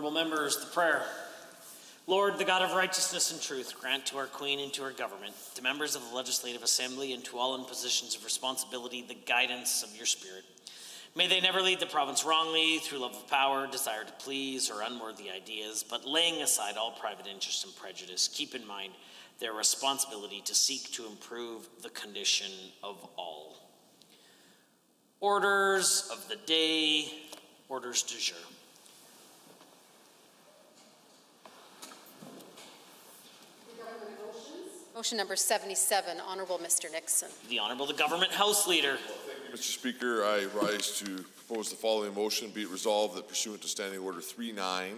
Honourable members, the prayer. Lord, the God of righteousness and truth, grant to our Queen and to our government, to members of the Legislative Assembly and to all in positions of responsibility, the guidance of your Spirit. May they never lead the province wrongly through love of power, desire to please, or unworthy ideas, but laying aside all private interest and prejudice, keep in mind their responsibility to seek to improve the condition of all. Orders of the day, orders du jour. Motion number 77, Honourable Mr. Nixon. The Honourable the Government House Leader. Thank you, Mr. Speaker. I rise to propose the following motion. Be it resolved that pursuant to Standing Order 3-9,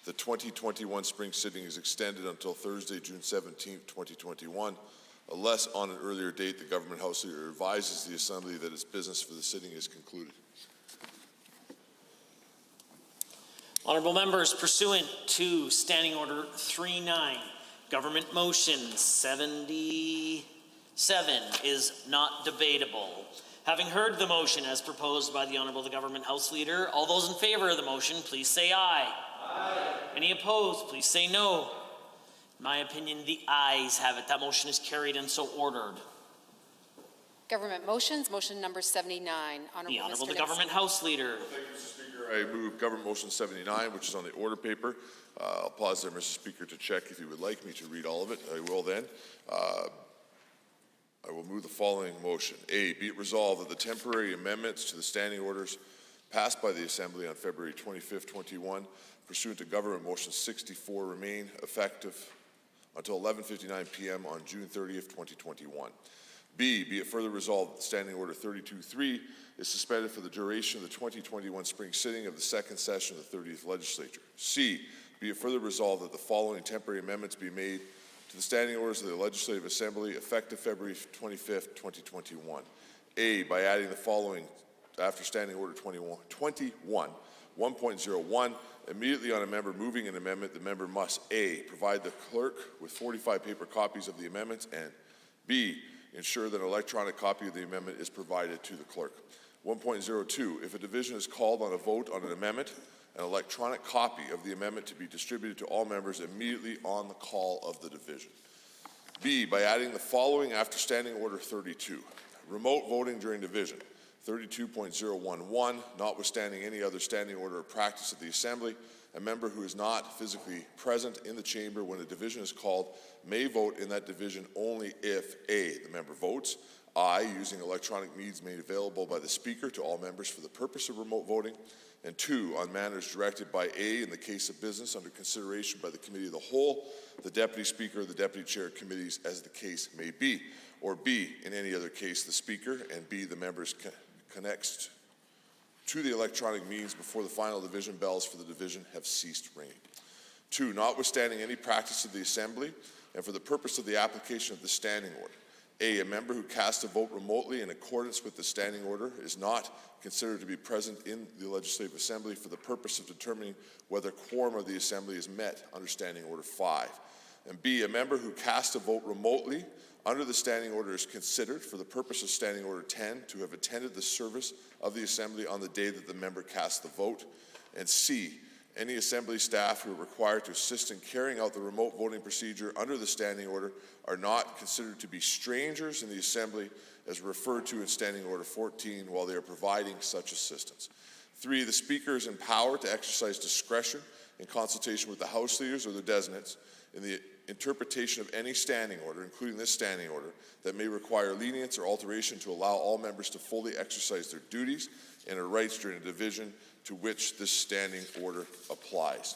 the 2021 spring sitting is extended until Thursday, June 17, 2021, unless on an earlier date the Government House Leader advises the Assembly that its business for the sitting is concluded. Honourable members, pursuant to Standing Order 3-9, Government Motion 77 is not debatable. Having heard the motion as proposed by the Honourable the Government House Leader, all those in favour of the motion, please say aye. Aye. Any opposed, please say no. In my opinion, the ayes have it. That motion is carried and so ordered. Government motions, motion number 79. The Honourable the Government House Leader. Thank you, Mr. Speaker. I move Government Motion 79, which is on the order paper. I'll pause there, Mr. Speaker, to check if you would like me to read all of it. I will then. I will move the following motion. A, be it resolved that the temporary amendments to the standing orders passed by the Assembly on February 25th, 21, pursuant to Government Motion 64, remain effective until 11:59 p.m. on June 30th, 2021. B, be it further resolved that Standing Order 32-3 is suspended for the duration of the 2021 spring sitting of the second session of the 30th Legislature. C, be it further resolved that the following temporary amendments be made to the standing orders of the Legislative Assembly effective February 25th, 2021. A, by adding the following after Standing Order 21, 1.01, immediately on a member moving an amendment, the member must A, provide the clerk with 45 paper copies of the amendments, and B, ensure that an electronic copy of the amendment is provided to the clerk. 1.02, if a division is called on a vote on an amendment, an electronic copy of the amendment to be distributed to all members immediately on the call of the division. B, by adding the following after Standing Order 32, remote voting during division. 32.011, notwithstanding any other standing order or practice of the Assembly, a member who is not physically present in the chamber when a division is called may vote in that division only if A, the member votes, I, using electronic means made available by the Speaker to all members for the purpose of remote voting, and 2, on matters directed by A, in the case of business under consideration by the Committee of the Whole, the Deputy Speaker, or the Deputy Chair of Committees, as the case may be, or B, in any other case, the Speaker, and B, the members connects to the electronic means before the final division bells for the division have ceased ringing. 2, notwithstanding any practice of the Assembly, and for the purpose of the application of the standing order, A, a member who casts a vote remotely in accordance with the standing order is not considered to be present in the Legislative Assembly for the purpose of determining whether quorum of the Assembly is met under Standing Order 5. And B, a member who casts a vote remotely under the standing order is considered for the purpose of Standing Order 10 to have attended the service of the Assembly on the day that the member cast the vote. And C, any Assembly staff who are required to assist in carrying out the remote voting procedure under the standing order are not considered to be strangers in the Assembly as referred to in Standing Order 14 while they are providing such assistance. 3, the Speaker is empowered to exercise discretion in consultation with the House leaders or their designates in the interpretation of any standing order, including this standing order, that may require lenience or alteration to allow all members to fully exercise their duties and their rights during a division to which this standing order applies.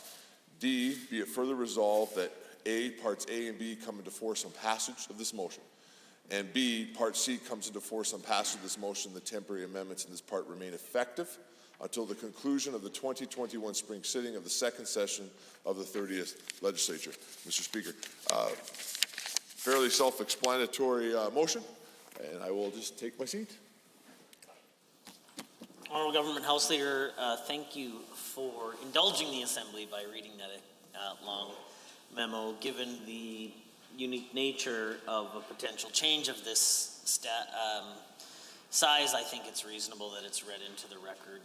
D, be it further resolved that A, parts A and B come into force on passage of this motion, and B, part C comes into force on passage of this motion. The temporary amendments in this part remain effective until the conclusion of the 2021 spring sitting of the second session of the 30th Legislature. Mr. Speaker, fairly self-explanatory motion, and I will just take my seat. Honourable Government House Leader, thank you for indulging the Assembly by reading that long memo. Given the unique nature of a potential change of this size, I think it's reasonable that it's read into the record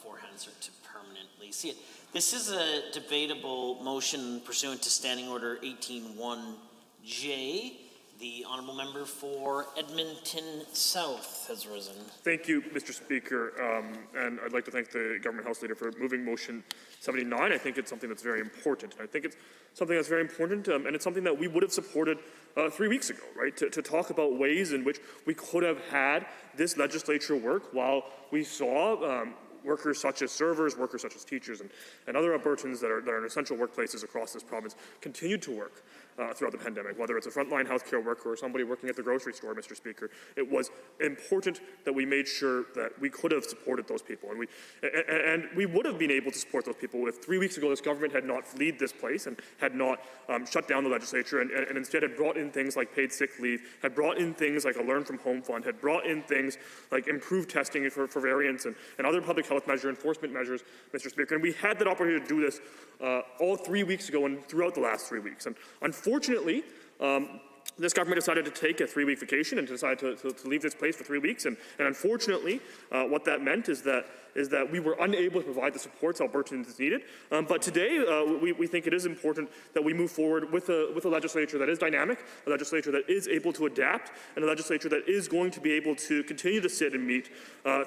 Four hands are to permanently see it. This is a debatable motion pursuant to Standing Order 18-1J. The honourable member for Edmonton South has risen. Thank you, Mr. Speaker, and I'd like to thank the Government House Leader for moving motion 79. I think it's something that's very important. I think it's something that's very important, and it's something that we would have supported 3 weeks ago, right? To talk about ways in which we could have had this legislature work while we saw workers such as servers, workers such as teachers, and other Albertans that are in essential workplaces across this province continue to work throughout the pandemic, whether it's a frontline healthcare worker or somebody working at the grocery store, Mr. Speaker. It was important that we made sure that we could have supported those people, and we would have been able to support those people if 3 weeks ago this government had not fled this place and had not shut down the legislature and instead had brought in things like paid sick leave, had brought in things like a Learn From Home fund, had brought in things like improved testing for variants and other public health enforcement measures, Mr. Speaker. And we had that opportunity to do this all 3 weeks ago and throughout the last 3 weeks. And unfortunately, this government decided to take a 3-week vacation and decided to leave this place for 3 weeks. And unfortunately, what that meant is that we were unable to provide the supports Albertans needed. But today, we think it is important that we move forward with a legislature that is dynamic, a legislature that is able to adapt, and a legislature that is going to be able to continue to sit and meet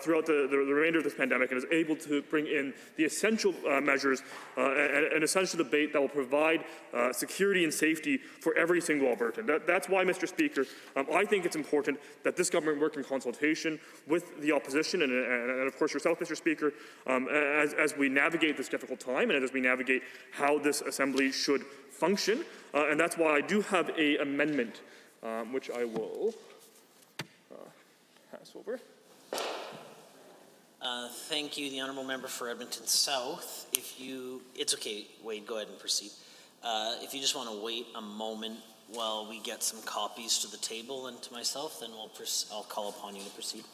throughout the remainder of this pandemic and is able to bring in the essential measures and an essential debate that will provide security and safety for every single Albertan. That's why, Mr. Speaker, I think it's important that this government work in consultation with the opposition and of course yourself, Mr. Speaker, as we navigate this difficult time and as we navigate how this assembly should function. And that's why I do have an amendment, which I will pass over. Thank you, the honourable member for Edmonton South. It's okay, Wade, go ahead and proceed. If you just want to wait a moment while we get some copies to the table and to myself, then I'll call upon you to proceed.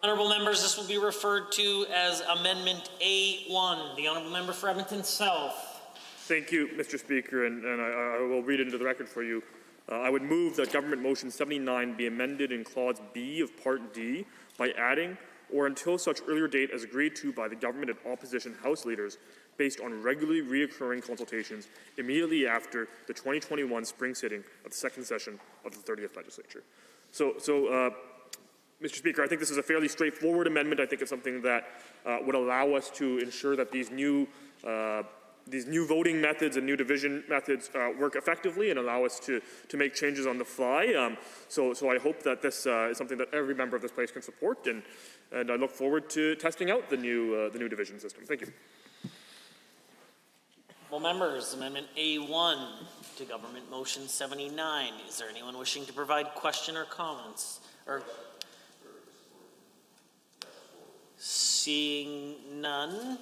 Honourable members, this will be referred to as Amendment A1. The honourable member for Edmonton South. Thank you, Mr. Speaker, and I will read it into the record for you. I would move that Government Motion 79 be amended in Clause B of Part D by adding, or until such earlier date as agreed to by the government and opposition House leaders, based on regularly reoccurring consultations immediately after the 2021 spring sitting of the second session of the 30th Legislature. Mr. Speaker, I think this is a fairly straightforward amendment. I think it's something that would allow us to ensure that these new voting methods and new division methods work effectively and allow us to make changes on the fly. So I hope that this is something that every member of this place can support, and I look forward to testing out the new division system. Thank you. Well, members, Amendment A1 to Government Motion 79. Is there anyone wishing to provide question or comments? Seeing none,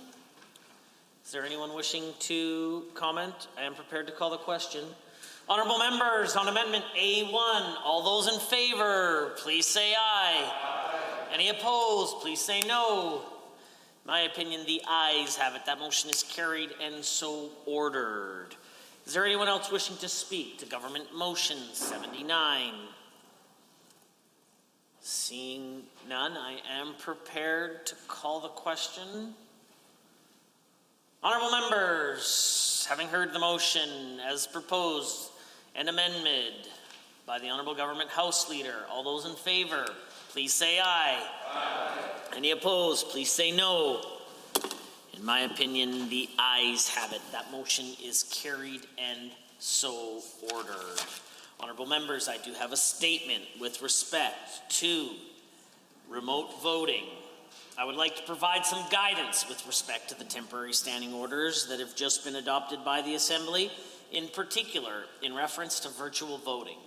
is there anyone wishing to comment? I am prepared to call the question. Honourable members, on Amendment A1, all those in favour, please say aye. Aye. Any opposed, please say no. In my opinion, the ayes have it. That motion is carried and so ordered. Is there anyone else wishing to speak to Government Motion 79? Seeing none, I am prepared to call the question. Honourable members, having heard the motion as proposed and amended by the Honourable Government House Leader, all those in favour, please say aye. Aye. Any opposed, please say no. In my opinion, the ayes have it. That motion is carried and so ordered. Honourable members, I do have a statement with respect to remote voting. I would like to provide some guidance with respect to the temporary standing orders that have just been adopted by the Assembly, in particular in reference to virtual voting.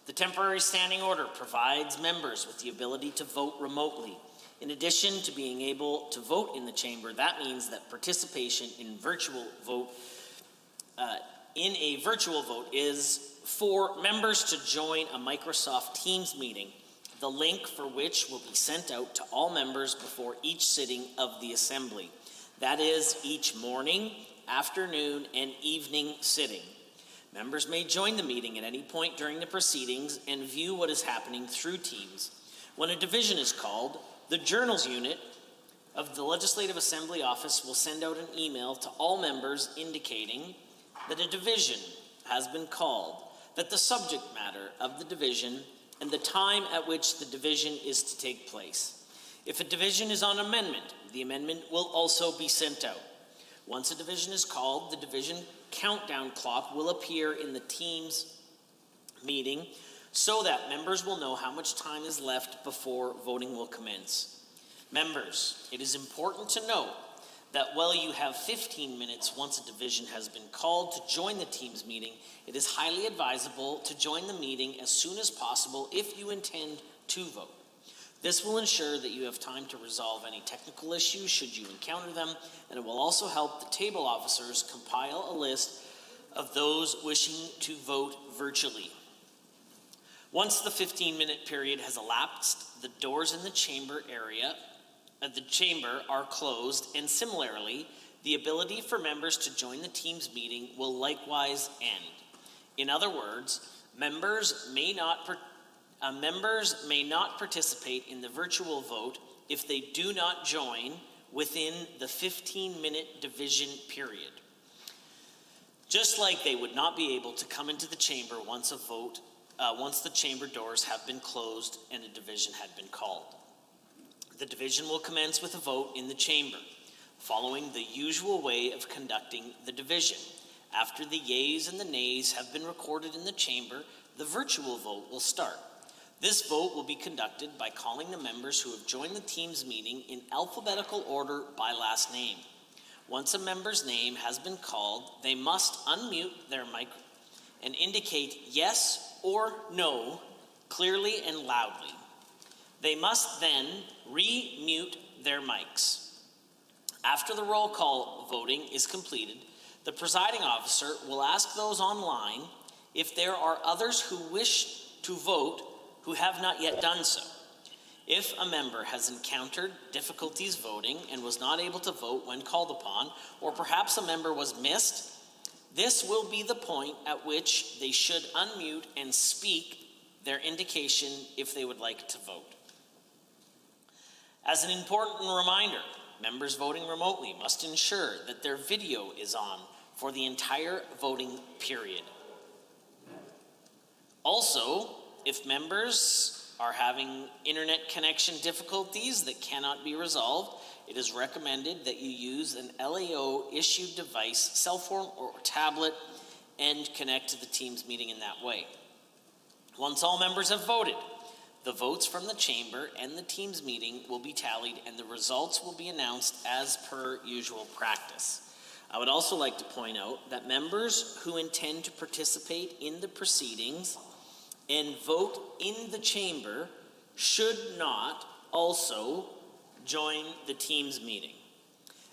The temporary standing order provides members with the ability to vote remotely. In addition to being able to vote in the chamber, that means that participation in a virtual vote is for members to join a Microsoft Teams meeting, the link for which will be sent out to all members before each sitting of the Assembly. That is, each morning, afternoon, and evening sitting. Members may join the meeting at any point during the proceedings and view what is happening through Teams. When a division is called, the Journals Unit of the Legislative Assembly Office will send out an email to all members indicating that a division has been called, that the subject matter of the division and the time at which the division is to take place. If a division is on amendment, the amendment will also be sent out. Once a division is called, the division countdown clock will appear in the Teams meeting so that members will know how much time is left before voting will commence. Members, it is important to note that while you have 15 minutes once a division has been called to join the Teams meeting, it is highly advisable to join the meeting as soon as possible if you intend to vote. This will ensure that you have time to resolve any technical issues should you encounter them, and it will also help the table officers compile a list of those wishing to vote virtually. Once the 15-minute period has elapsed, the doors in the chamber are closed, and similarly, the ability for members to join the Teams meeting will likewise end. In other words, members may not participate in the virtual vote if they do not join within the 15-minute division period. Just like they would not be able to come into the chamber once the chamber doors have been closed and a division had been called. The division will commence with a vote in the chamber, following the usual way of conducting the division. After the yeas and the nays have been recorded in the chamber, the virtual vote will start. This vote will be conducted by calling the members who have joined the Teams meeting in alphabetical order by last name. Once a member's name has been called, they must unmute their mic and indicate yes or no clearly and loudly. They must then re-mute their mics. After the roll call voting is completed, the presiding officer will ask those online if there are others who wish to vote who have not yet done so. If a member has encountered difficulties voting and was not able to vote when called upon, or perhaps a member was missed, this will be the point at which they should unmute and speak their indication if they would like to vote. As an important reminder, members voting remotely must ensure that their video is on for the entire voting period. Also, if members are having internet connection difficulties that cannot be resolved, it is recommended that you use an LAO-issued device, cell phone or tablet, and connect to the Teams meeting in that way. Once all members have voted, the votes from the chamber and the Teams meeting will be tallied and the results will be announced as per usual practice. I would also like to point out that members who intend to participate in the proceedings and vote in the chamber should not also join the Teams meeting.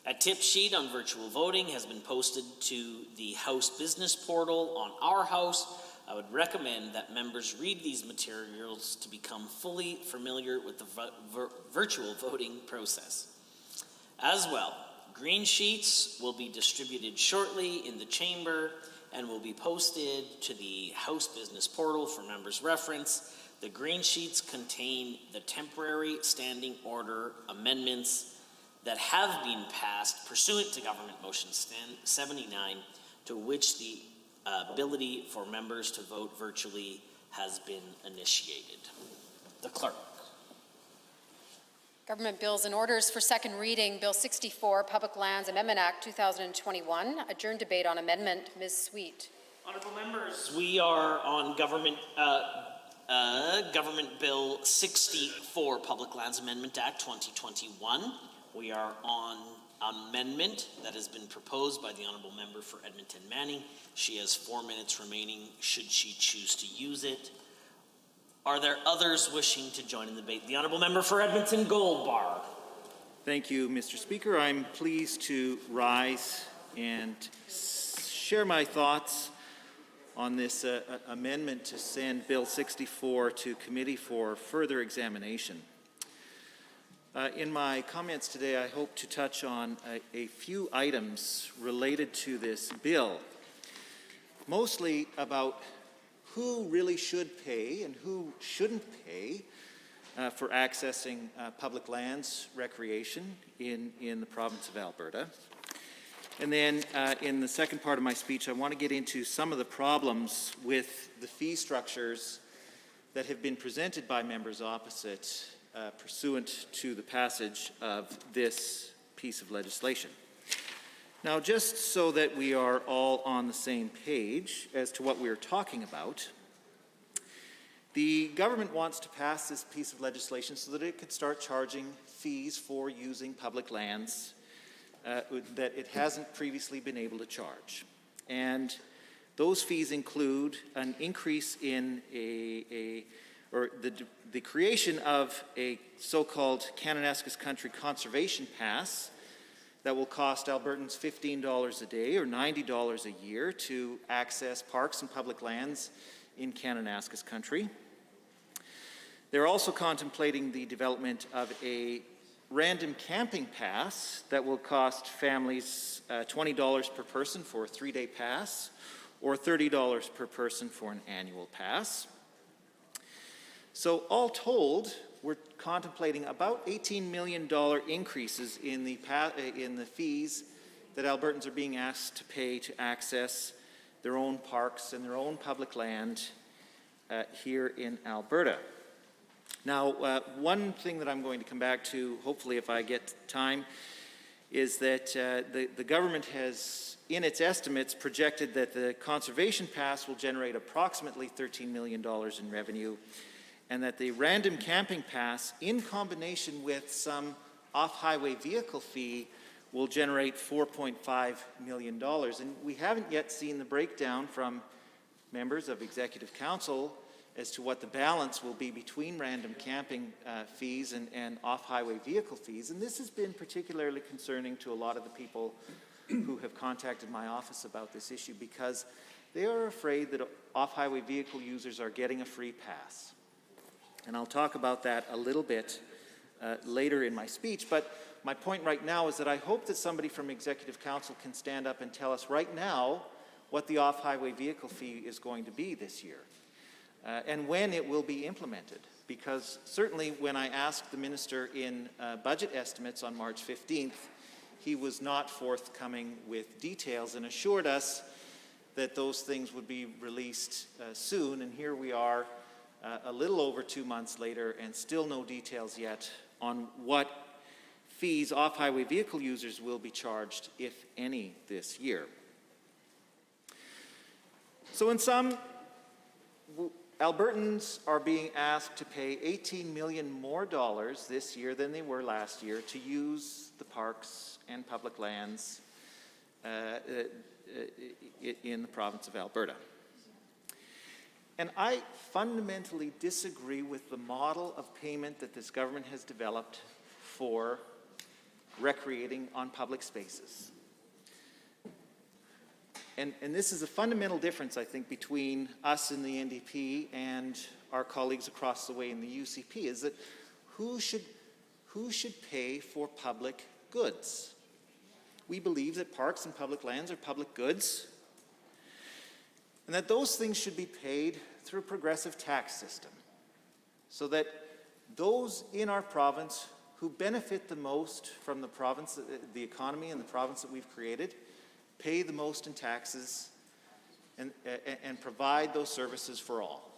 A tip sheet on virtual voting has been posted to the House Business Portal on Our House. I would recommend that members read these materials to become fully familiar with the virtual voting process. As well, green sheets will be distributed shortly in the chamber and will be posted to the House Business Portal for members' reference. The green sheets contain the temporary standing order amendments that have been passed pursuant to Government Motion 79, to which the ability for members to vote virtually has been initiated. The clerk. Government bills and orders for second reading. Bill 64, Public Lands Amendment Act 2021. Adjourned debate on amendment. Ms. Sweet. Honourable members, we are on government Government Bill 64, Public Lands Amendment Act 2021. We are on amendment that has been proposed by the Honourable Member for Edmonton Manning. She has 4 minutes remaining should she choose to use it. Are there others wishing to join in the debate? The Honourable Member for Edmonton Goldbar. Thank you, Mr. Speaker. I'm pleased to rise and share my thoughts on this amendment to send Bill 64 to committee for further examination. In my comments today, I hope to touch on a few items related to this bill, mostly about who really should pay and who shouldn't pay for accessing public lands recreation in the province of Alberta. And then in the second part of my speech, I want to get into some of the problems with the fee structures that have been presented by members opposite pursuant to the passage of this piece of legislation. Now, just so that we are all on the same page as to what we're talking about, the government wants to pass this piece of legislation so that it could start charging fees for using public lands that it hasn't previously been able to charge. And those fees include an increase in the creation of a so-called Kananaskis Country Conservation Pass that will cost Albertans $15 a day or $90 a year to access parks and public lands in Kananaskis Country. They're also contemplating the development of a random camping pass that will cost families $20 per person for a 3-day pass or $30 per person for an annual pass. So all told, we're contemplating about $18 million increases in the fees that Albertans are being asked to pay to access their own parks and their own public land here in Alberta. Now, one thing that I'm going to come back to, hopefully if I get time, is that the government has, in its estimates, projected that the Conservation Pass will generate approximately $13 million in revenue, and that the Random Camping Pass, in combination with some off-highway vehicle fee, will generate $4.5 million. And we haven't yet seen the breakdown from members of Executive Council as to what the balance will be between random camping fees and off-highway vehicle fees. And this has been particularly concerning to a lot of the people who have contacted my office about this issue, because they are afraid that off-highway vehicle users are getting a free pass. And I'll talk about that a little bit later in my speech. But my point right now is that I hope that somebody from Executive Council can stand up and tell us right now what the off-highway vehicle fee is going to be this year. And when it will be implemented. Because certainly when I asked the minister in budget estimates on March 15th, he was not forthcoming with details and assured us that those things would be released soon. And here we are a little over 2 months later and still no details yet on what fees off-highway vehicle users will be charged, if any, this year. So in sum, Albertans are being asked to pay $18 million more this year than they were last year to use the parks and public lands in the province of Alberta. And I fundamentally disagree with the model of payment that this government has developed for recreating on public spaces. And this is a fundamental difference, I think, between us in the NDP and our colleagues across the way in the UCP, is that who should pay for public goods? We believe that parks and public lands are public goods, and that those things should be paid through a progressive tax system, so that those in our province who benefit the most from the province, the economy and the province that we've created, pay the most in taxes and provide those services for all.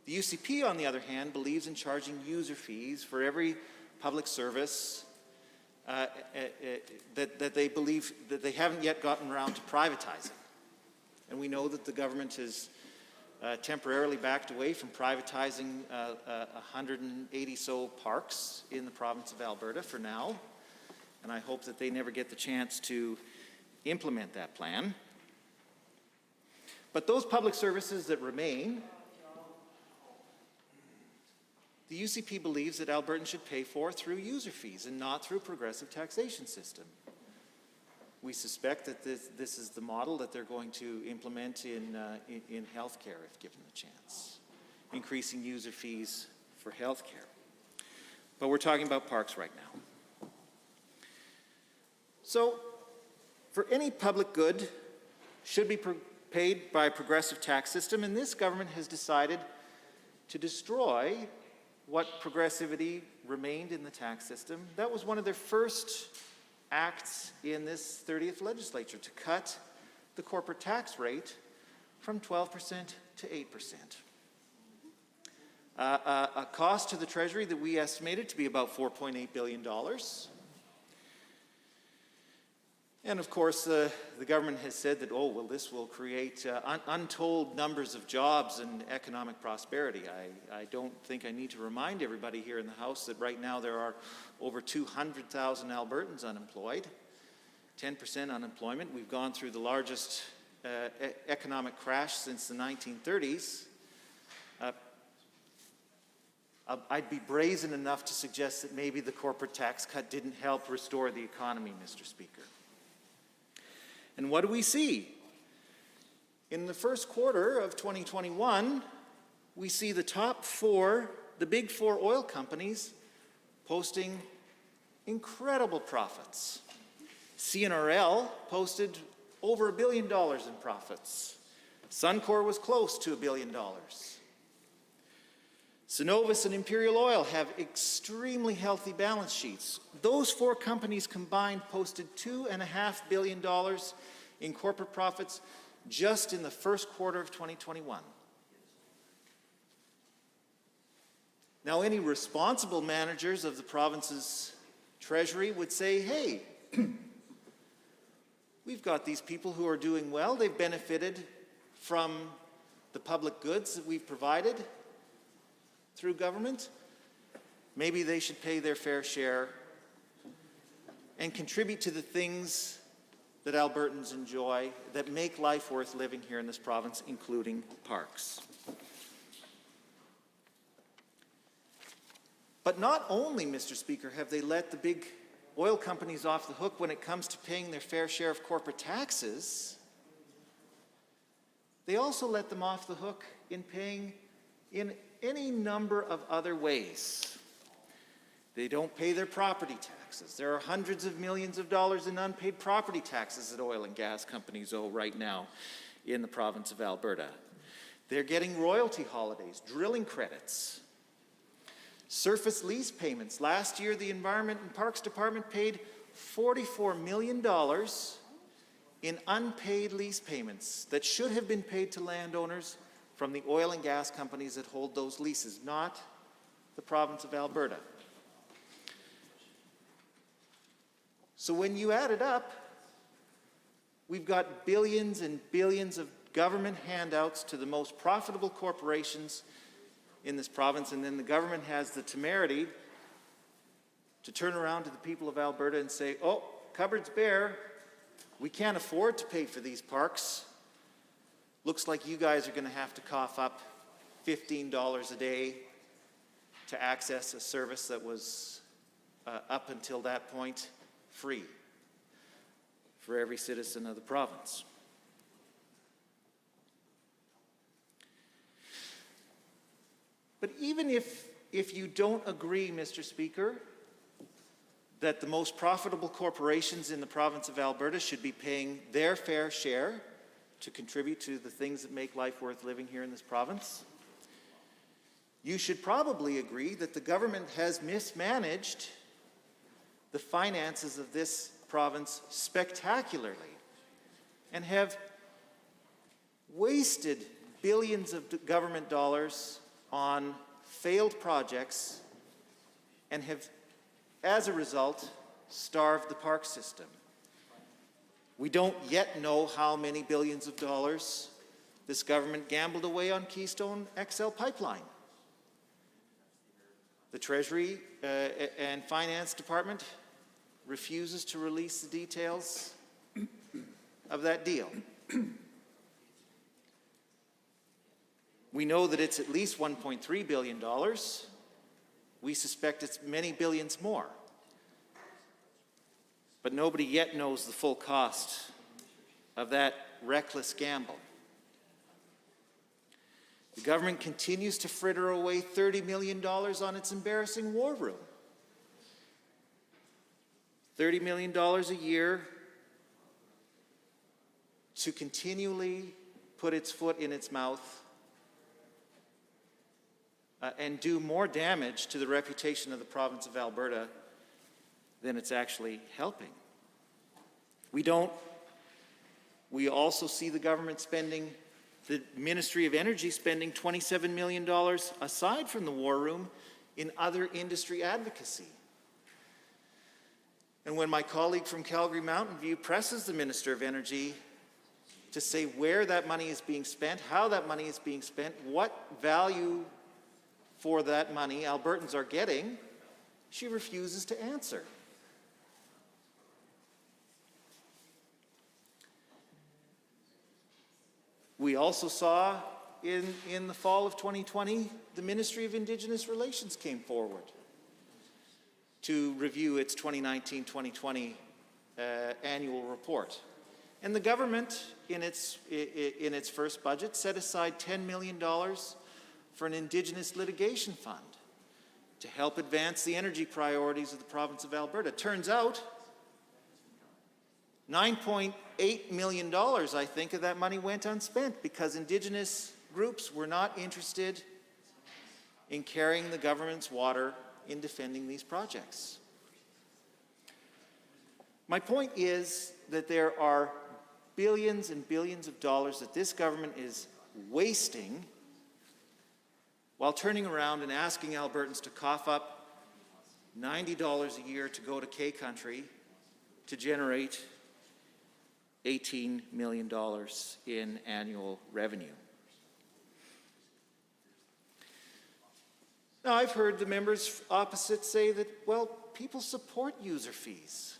The UCP, on the other hand, believes in charging user fees for every public service that they believe that they haven't yet gotten around to privatizing. And we know that the government has temporarily backed away from privatizing 180 so parks in the province of Alberta for now, and I hope that they never get the chance to implement that plan. But those public services that remain, the UCP believes that Albertans should pay for through user fees and not through a progressive taxation system. We suspect that this is the model that they're going to implement in healthcare if given the chance, increasing user fees for healthcare. But we're talking about parks right now. So, for any public good should be paid by a progressive tax system, and this government has decided to destroy what progressivity remained in the tax system. That was one of their first acts in this 30th legislature, to cut the corporate tax rate from 12% to 8%. A cost to the Treasury that we estimated to be about $4.8 billion. And of course, the government has said that, oh, well, this will create untold numbers of jobs and economic prosperity. I don't think I need to remind everybody here in the House that right now there are over 200,000 Albertans unemployed, 10% unemployment. We've gone through the largest economic crash since the 1930s. I'd be brazen enough to suggest that maybe the corporate tax cut didn't help restore the economy, Mr. Speaker. And what do we see? In the first quarter of 2021, we see the big four oil companies posting incredible profits. CNRL posted over $1 billion in profits. Suncor was close to $1 billion. Cenovus and Imperial Oil have extremely healthy balance sheets. Those four companies combined posted $2.5 billion in corporate profits just in the first quarter of 2021. Now, any responsible managers of the province's treasury would say, hey, we've got these people who are doing well. They've benefited from the public goods that we've provided through government. Maybe they should pay their fair share and contribute to the things that Albertans enjoy that make life worth living here in this province, including parks. But not only, Mr. Speaker, have they let the big oil companies off the hook when it comes to paying their fair share of corporate taxes, they also let them off the hook in paying in any number of other ways. They don't pay their property taxes. There are hundreds of millions of dollars in unpaid property taxes that oil and gas companies owe right now in the province of Alberta. They're getting royalty holidays, drilling credits, surface lease payments. Last year, the Environment and Parks Department paid $44 million in unpaid lease payments that should have been paid to landowners from the oil and gas companies that hold those leases, not the province of Alberta. So when you add it up, we've got billions and billions of government handouts to the most profitable corporations in this province, and then the government has the temerity to turn around to the people of Alberta and say, oh, cupboard's bare, we can't afford to pay for these parks. Looks like you guys are going to have to cough up $15 a day to access a service that was, up until that point, free for every citizen of the province. But even if you don't agree, Mr. Speaker, that the most profitable corporations in the province of Alberta should be paying their fair share to contribute to the things that make life worth living here in this province, you should probably agree that the government has mismanaged the finances of this province spectacularly and have wasted billions of government dollars on failed projects and have, as a result, starved the park system. We don't yet know how many billions of dollars this government gambled away on Keystone XL pipeline. The Treasury and Finance Department refuses to release the details of that deal. We know that it's at least $1.3 billion. We suspect it's many billions more. But nobody yet knows the full cost of that reckless gamble. The government continues to fritter away $30 million on its embarrassing war room. $30 million a year to continually put its foot in its mouth and do more damage to the reputation of the province of Alberta than it's actually helping. We also see the government spending, the Ministry of Energy spending $27 million aside from the war room in other industry advocacy. And when my colleague from Calgary Mountain View presses the Minister of Energy to say where that money is being spent, how that money is being spent, what value for that money Albertans are getting, she refuses to answer. We also saw in the fall of 2020, the Ministry of Indigenous Relations came forward to review its 2019-2020 annual report. And the government, in its first budget, set aside $10 million for an Indigenous litigation fund to help advance the energy priorities of the province of Alberta. Turns out, $9.8 million, I think, of that money went unspent because Indigenous groups were not interested in carrying the government's water in defending these projects. My point is that there are billions and billions of dollars that this government is wasting while turning around and asking Albertans to cough up $90 a year to go to K-Country to generate $18 million in annual revenue. Now, I've heard the members opposite say that, well, people support user fees.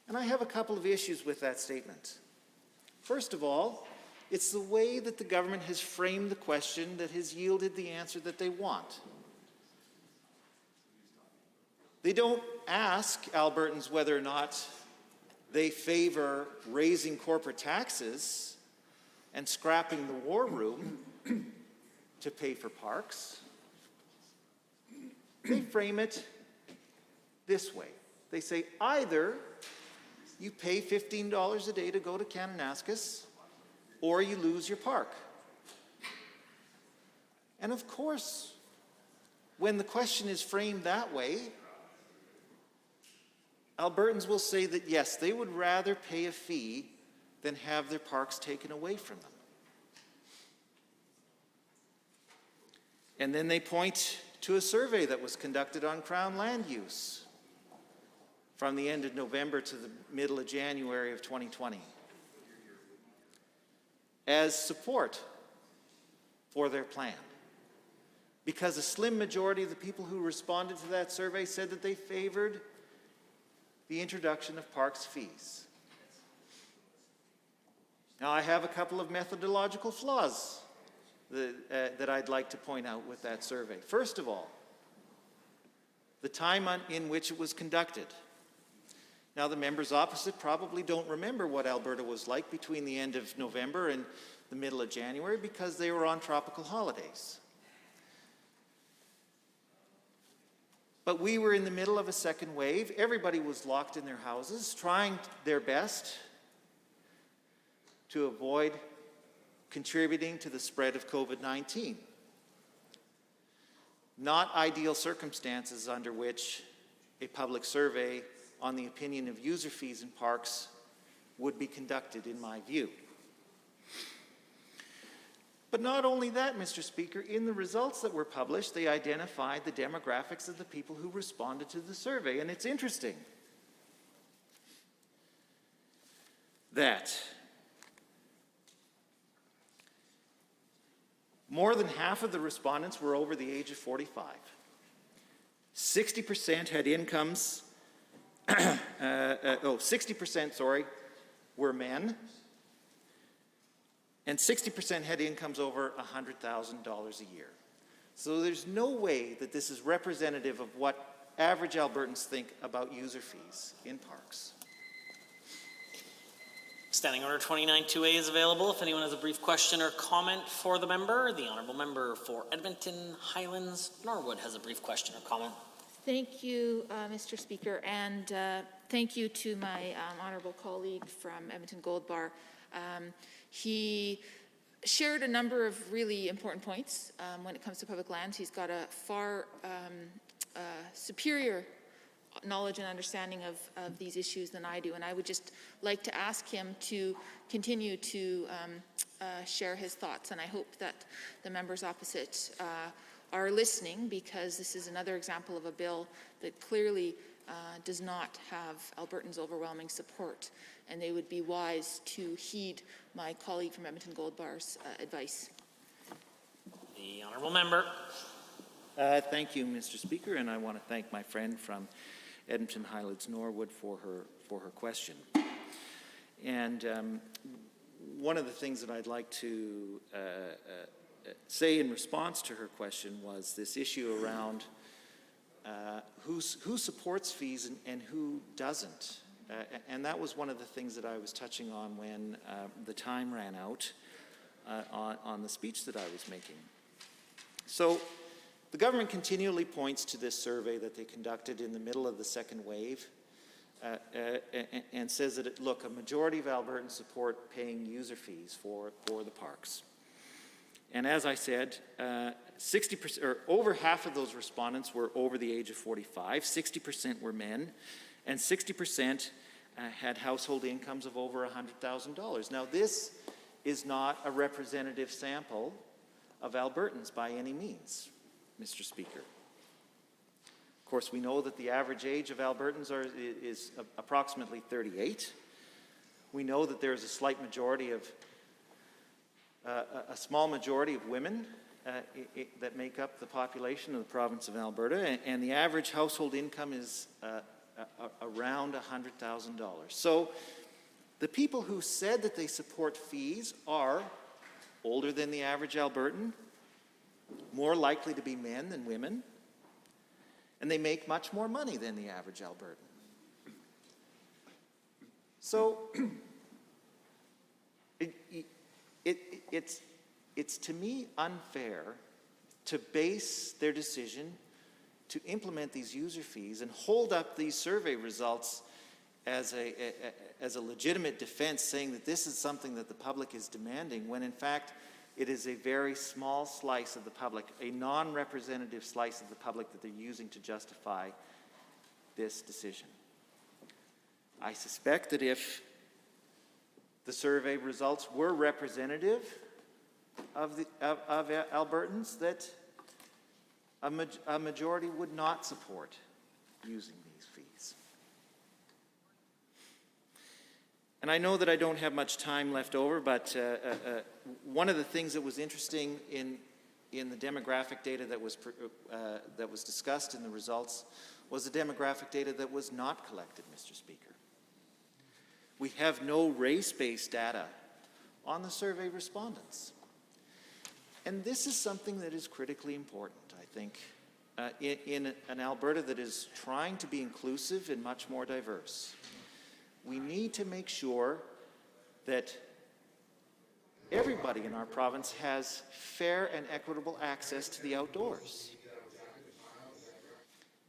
And I have a couple of issues with that statement. First of all, it's the way that the government has framed the question that has yielded the answer that they want. They don't ask Albertans whether or not they favor raising corporate taxes and scrapping the war room to pay for parks. They frame it this way. They say either you pay $15 a day to go to Kananaskis or you lose your park. And of course, when the question is framed that way, Albertans will say that yes, they would rather pay a fee than have their parks taken away from them. And then they point to a survey that was conducted on Crown land use from the end of November to the middle of January of 2020 as support for their plan. Because a slim majority of the people who responded to that survey said that they favored the introduction of parks fees. Now, I have a couple of methodological flaws that I'd like to point out with that survey. First of all, the time in which it was conducted. Now, the members opposite probably don't remember what Alberta was like between the end of November and the middle of January because they were on tropical holidays. But we were in the middle of a second wave. Everybody was locked in their houses, trying their best to avoid contributing to the spread of COVID-19. Not ideal circumstances under which a public survey on the opinion of user fees in parks would be conducted, in my view. But not only that, Mr. Speaker, in the results that were published, they identified the demographics of the people who responded to the survey. And it's interesting that More than half of the respondents were over the age of 45. 60% had incomes, 60%, were men, and 60% had incomes over $100,000 a year. So there's no way that this is representative of what average Albertans think about user fees in parks. Standing Order 29-2A is available. If anyone has a brief question or comment for the member, the Honourable Member for Edmonton Highlands Norwood has a brief question or comment. Thank you, Mr. Speaker, and thank you to my honourable colleague from Edmonton Gold Bar. He shared a number of really important points when it comes to public lands. He's got a far superior knowledge and understanding of these issues than I do, and I would just like to ask him to continue to share his thoughts, and I hope that the members opposite are listening, because this is another example of a bill that clearly does not have Albertans' overwhelming support, and they would be wise to heed my colleague from Edmonton Gold Bar's advice. The Honourable Member. Thank you, Mr. Speaker, and I want to thank my friend from Edmonton Highlands Norwood for her question. And one of the things that I'd like to say in response to her question was this issue around who supports fees and who doesn't. And that was one of the things that I was touching on when the time ran out on the speech that I was making. So the government continually points to this survey that they conducted in the middle of the second wave and says that, look, a majority of Albertans support paying user fees for the parks. And as I said, 60% or over half of those respondents were over the age of 45, 60% were men, and 60% had household incomes of over $100,000. Now, this is not a representative sample of Albertans by any means, Mr. Speaker. Of course, we know that the average age of Albertans is approximately 38. We know that there is a slight majority of a small majority of women that make up the population of the province of Alberta, and the average household income is around $100,000. So the people who said that they support fees are older than the average Albertan, more likely to be men than women, and they make much more money than the average Albertan. So it's to me unfair to base their decision to implement these user fees and hold up these survey results as a legitimate defense, saying that this is something that the public is demanding, when in fact it is a very small slice of the public, a non-representative slice of the public that they're using to justify this decision. I suspect that if the survey results were representative of Albertans, that a majority would not support using these fees. And I know that I don't have much time left over, but one of the things that was interesting in the demographic data that was discussed in the results was the demographic data that was not collected, Mr. Speaker. We have no race-based data on the survey respondents. And this is something that is critically important, I think, in an Alberta that is trying to be inclusive and much more diverse. We need to make sure that everybody in our province has fair and equitable access to the outdoors.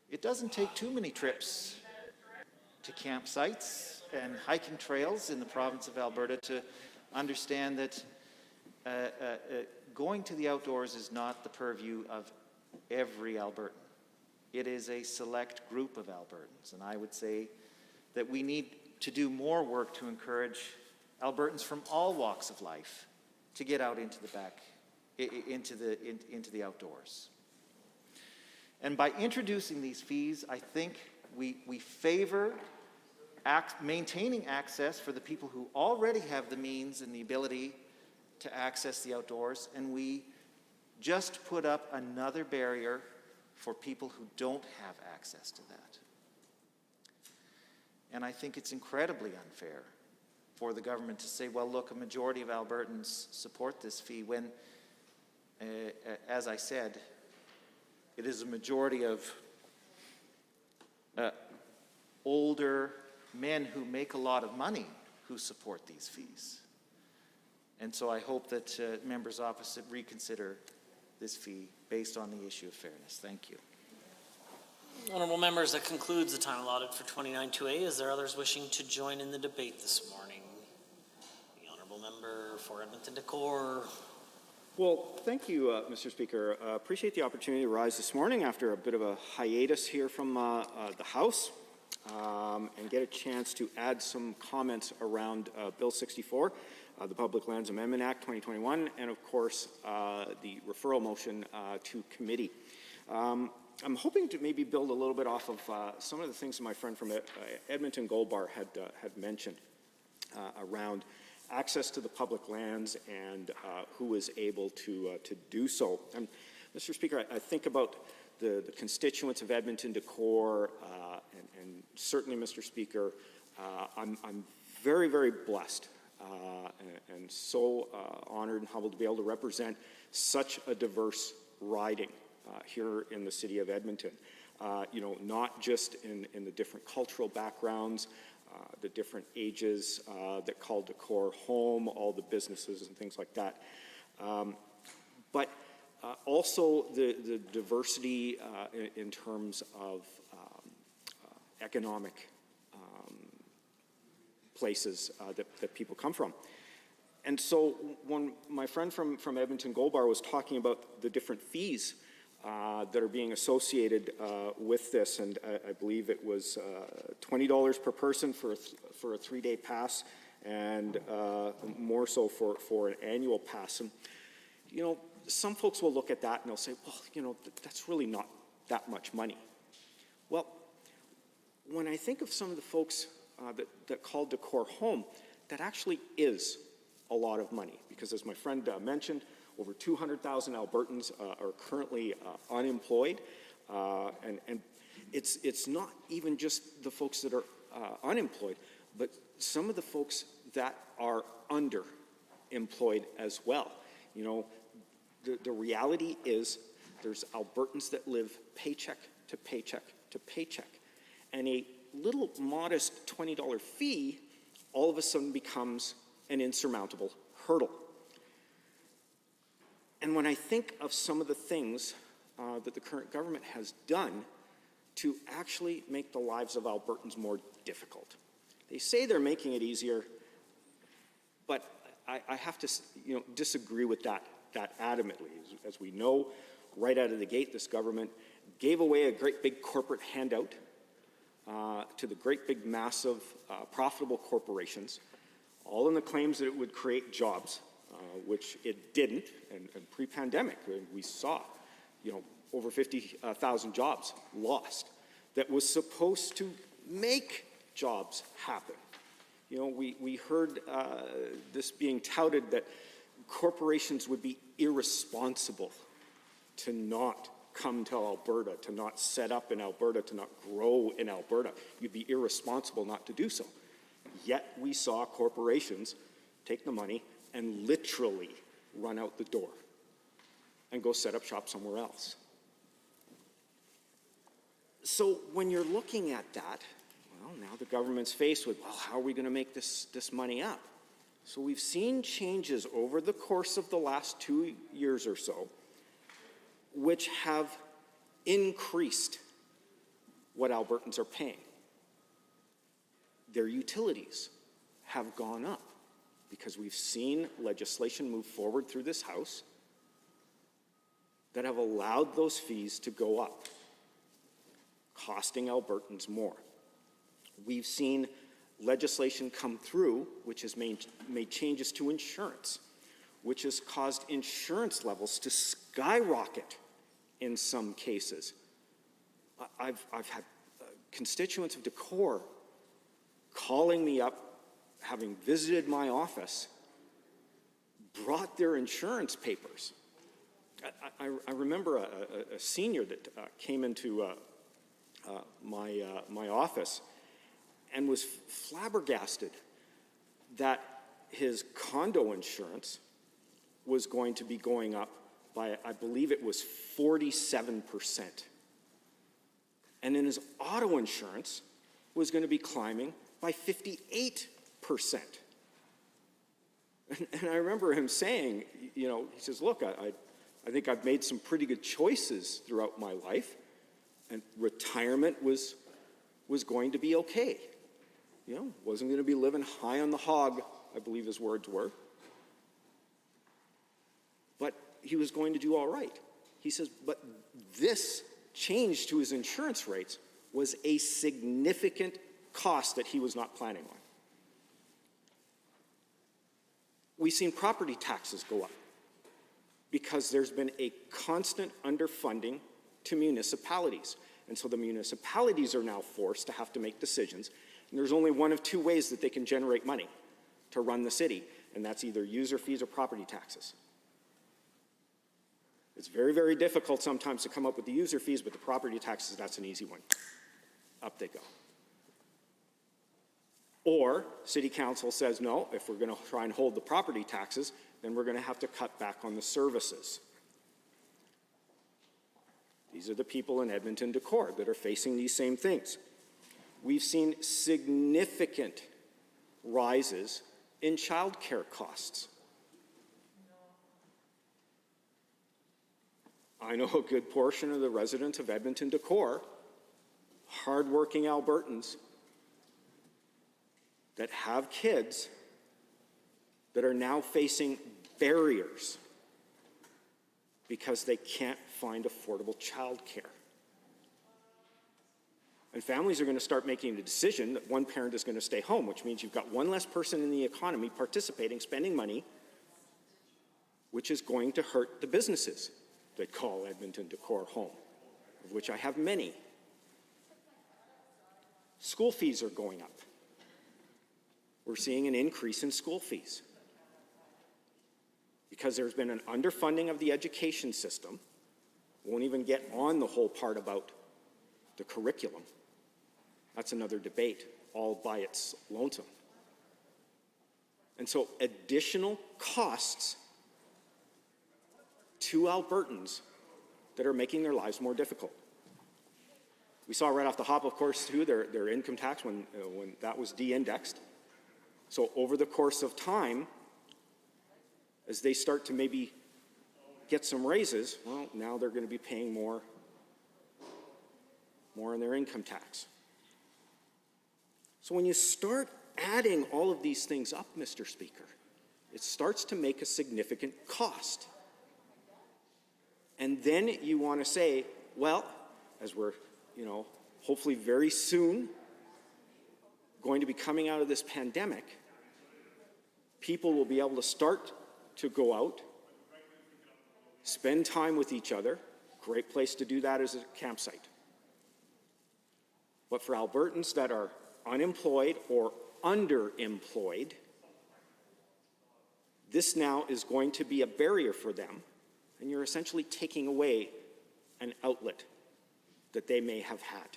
It doesn't take too many trips to campsites and hiking trails in the province of Alberta to understand that going to the outdoors is not the purview of every Albertan. It is a select group of Albertans, and I would say that we need to do more work to encourage Albertans from all walks of life to get out into the outdoors. And by introducing these fees, I think we favor maintaining access for the people who already have the means and the ability to access the outdoors, and we just put up another barrier for people who don't have access to that. And I think it's incredibly unfair for the government to say, well, look, a majority of Albertans support this fee when, as I said, it is a majority of older men who make a lot of money who support these fees. And so I hope that members opposite reconsider this fee based on the issue of fairness. Thank you. Honourable members, that concludes the time allotted for 29-2A. Is there others wishing to join in the debate this morning? The Honourable Member for Edmonton Decor. Well, thank you, Mr. Speaker. Appreciate the opportunity to rise this morning after a bit of a hiatus here from the House and get a chance to add some comments around Bill 64, the Public Lands Amendment Act 2021, and of course the referral motion to committee. I'm hoping to maybe build a little bit off of some of the things that my friend from Edmonton Gold Bar had mentioned around access to the public lands and who is able to do so. And Mr. Speaker, I think about the constituents of Edmonton Decor, and certainly, Mr. Speaker, I'm very, very blessed and so honored and humbled to be able to represent such a diverse riding here in the city of Edmonton. Not just in the different cultural backgrounds, the different ages that call Decor home, all the businesses and things like that. But also the diversity in terms of economic places that people come from. And so when my friend from Edmonton Gold Bar was talking about the different fees that are being associated with this, and I believe it was $20 per person for a 3-day pass, and more so for an annual pass. And some folks will look at that and they'll say, well, that's really not that much money. Well, when I think of some of the folks that call Decor home, that actually is a lot of money, because as my friend mentioned, over 200,000 Albertans are currently unemployed, and it's not even just the folks that are unemployed, but some of the folks that are underemployed as well. The reality is there's Albertans that live paycheck to paycheck to paycheck, and a little modest $20 fee all of a sudden becomes an insurmountable hurdle. And when I think of some of the things that the current government has done to actually make the lives of Albertans more difficult, they say they're making it easier, but I have to disagree with that adamantly. As we know, right out of the gate, this government gave away a great big corporate handout to the great big massive profitable corporations, all in the claims that it would create jobs. Which it didn't, and pre-pandemic we saw, over 50,000 jobs lost that was supposed to make jobs happen. We heard this being touted that corporations would be irresponsible to not come to Alberta, to not set up in Alberta, to not grow in Alberta. You'd be irresponsible not to do so. Yet we saw corporations take the money and literally run out the door and go set up shop somewhere else. So when you're looking at that, well, now the government's faced with, well, how are we going to make this money up? So we've seen changes over the course of the last 2 years or so, which have increased what Albertans are paying. Their utilities have gone up, because we've seen legislation move forward through this House that have allowed those fees to go up, costing Albertans more. We've seen legislation come through which has made changes to insurance, which has caused insurance levels to skyrocket in some cases. I've had constituents of Decor calling me up, having visited my office, brought their insurance papers I remember a senior that came into my office and was flabbergasted that his condo insurance was going to be going up by, I believe it was 47%. And then his auto insurance was going to be climbing by 58%. And I remember him saying, you know, he says, look, I think I've made some pretty good choices throughout my life, and retirement was going to be okay. You know, wasn't going to be living high on the hog, I believe his words were. But he was going to do all right. He says, but this change to his insurance rates was a significant cost that he was not planning on. We've seen property taxes go up because there's been a constant underfunding to municipalities. And so the municipalities are now forced to have to make decisions. And there's only one of two ways that they can generate money to run the city, and that's either user fees or property taxes. It's very, very difficult sometimes to come up with the user fees, but the property taxes, that's an easy one. Up they go. Or city council says, no, if we're going to try and hold the property taxes, then we're going to have to cut back on the services. These are the people in Edmonton Decor that are facing these same things. We've seen significant rises in childcare costs. I know a good portion of the residents of Edmonton Decor, hardworking Albertans, that have kids that are now facing barriers because they can't find affordable childcare. And families are going to start making the decision that one parent is going to stay home, which means you've got one less person in the economy participating, spending money, which is going to hurt the businesses that call Edmonton Decor home, of which I have many. School fees are going up. We're seeing an increase in school fees because there's been an underfunding of the education system. Won't even get on the whole part about the curriculum. That's another debate all by its lonesome. And so additional costs to Albertans that are making their lives more difficult. We saw right off the hop, of course, too, their income tax when that was de-indexed. So over the course of time, as they start to maybe get some raises, well, now they're going to be paying more in their income tax. So when you start adding all of these things up, Mr. Speaker, it starts to make a significant cost. And then you want to say, well, as we're, hopefully very soon going to be coming out of this pandemic, people will be able to start to go out, spend time with each other. Great place to do that is a campsite. But for Albertans that are unemployed or underemployed, this now is going to be a barrier for them, and you're essentially taking away an outlet that they may have had.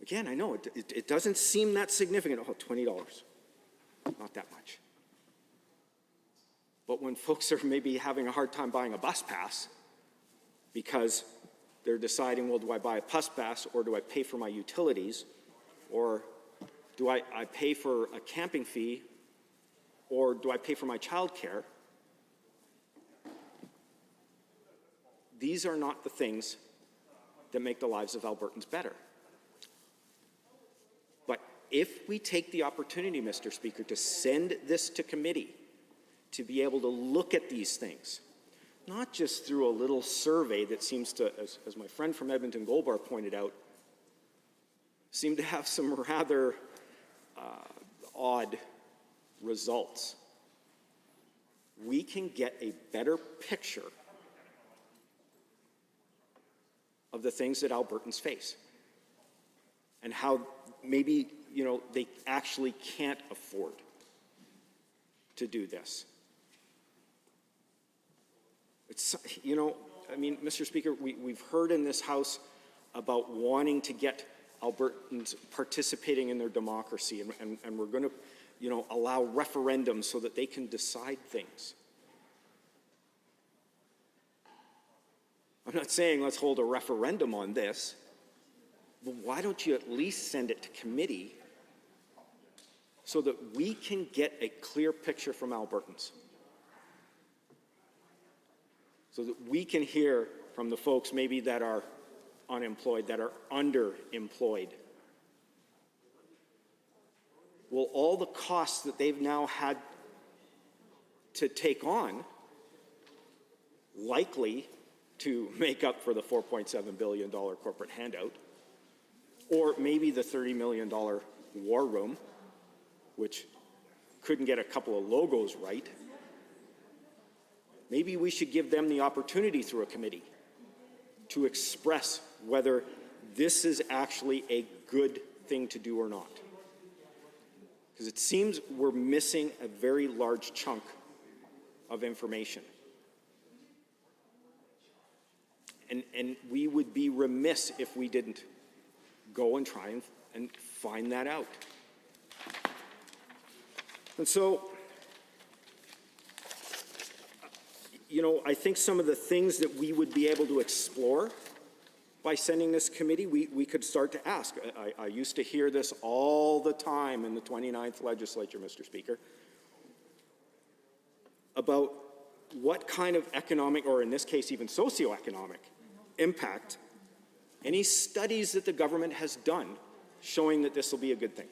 Again, I know it doesn't seem that significant. Oh, $20, not that much. But when folks are maybe having a hard time buying a bus pass because they're deciding, well, do I buy a bus pass or do I pay for my utilities? Or do I pay for a camping fee or do I pay for my childcare? These are not the things that make the lives of Albertans better. But if we take the opportunity, Mr. Speaker, to send this to committee, to be able to look at these things, not just through a little survey that seems to, as my friend from Edmonton Goldbar pointed out, seem to have some rather odd results. We can get a better picture of the things that Albertans face and how maybe, they actually can't afford to do this. It's, you know, I mean, Mr. Speaker, we've heard in this House about wanting to get Albertans participating in their democracy, and we're going to, you know, allow referendums so that they can decide things. I'm not saying let's hold a referendum on this, but why don't you at least send it to committee so that we can get a clear picture from Albertans? So that we can hear from the folks maybe that are unemployed, that are underemployed. Will all the costs that they've now had to take on likely to make up for the $4.7 billion corporate handout, or maybe the $30 million war room, which couldn't get a couple of logos right? Maybe we should give them the opportunity through a committee to express whether this is actually a good thing to do or not. Because it seems we're missing a very large chunk of information. And we would be remiss if we didn't go and try and find that out. And so, you know, I think some of the things that we would be able to explore by sending this committee, we could start to ask. I used to hear this all the time in the 29th legislature, Mr. Speaker, about what kind of economic, or in this case even socioeconomic, impact any studies that the government has done showing that this will be a good thing.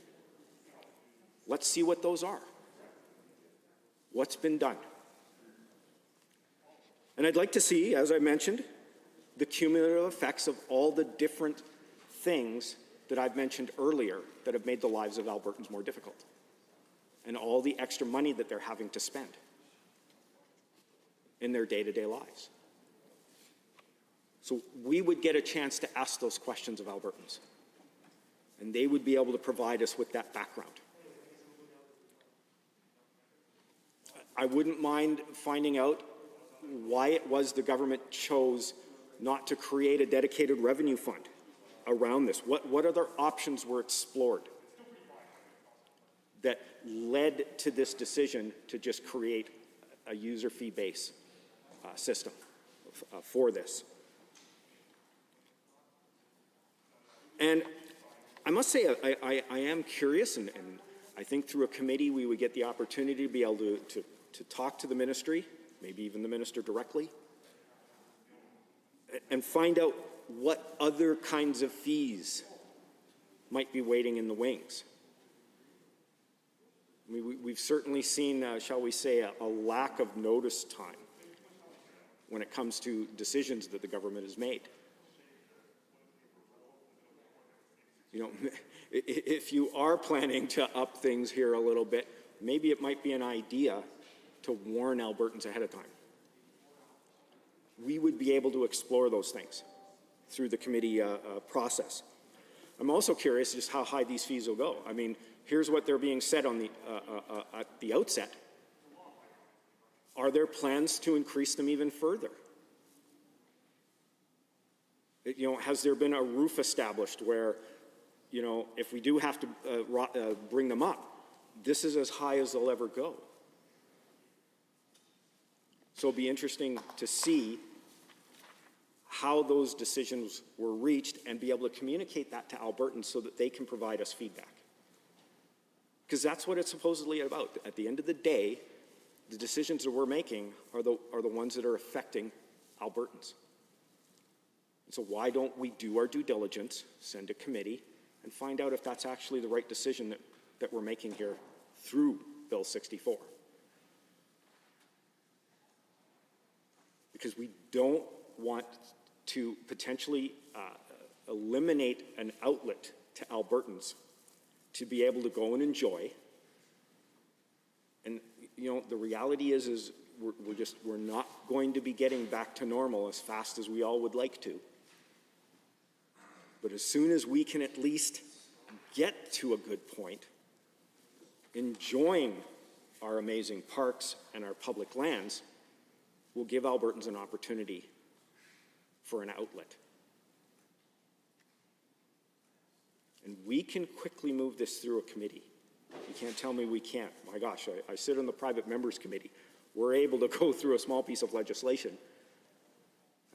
Let's see what those are. What's been done? And I'd like to see, as I mentioned, the cumulative effects of all the different things that I've mentioned earlier that have made the lives of Albertans more difficult, and all the extra money that they're having to spend in their day-to-day lives. So we would get a chance to ask those questions of Albertans, and they would be able to provide us with that background. I wouldn't mind finding out why it was the government chose not to create a dedicated revenue fund around this. What other options were explored that led to this decision to just create a user fee base system for this? And I must say, I am curious, and I think through a committee we would get the opportunity to be able to talk to the ministry, maybe even the minister directly, and find out what other kinds of fees might be waiting in the wings. I mean, we've certainly seen, shall we say, a lack of notice time when it comes to decisions that the government has made. You know, if you are planning to up things here a little bit, maybe it might be an idea to warn Albertans ahead of time. We would be able to explore those things through the committee process. I'm also curious just how high these fees will go. I mean, here's what they're being said on the at the outset. Are there plans to increase them even further? You know, has there been a roof established where, you know, if we do have to bring them up, this is as high as they'll ever go? So it'll be interesting to see how those decisions were reached and be able to communicate that to Albertans so that they can provide us feedback. Because that's what it's supposedly about. At the end of the day, the decisions that we're making are the ones that are affecting Albertans. And so why don't we do our due diligence, send a committee, and find out if that's actually the right decision that we're making here through Bill 64. Because we don't want to potentially eliminate an outlet to Albertans to be able to go and enjoy. And, you know, the reality is we're not going to be getting back to normal as fast as we all would like to. But as soon as we can at least get to a good point, enjoying our amazing parks and our public lands, will give Albertans an opportunity for an outlet. And we can quickly move this through a committee. You can't tell me we can't. My gosh, I sit on the private members committee. We're able to go through a small piece of legislation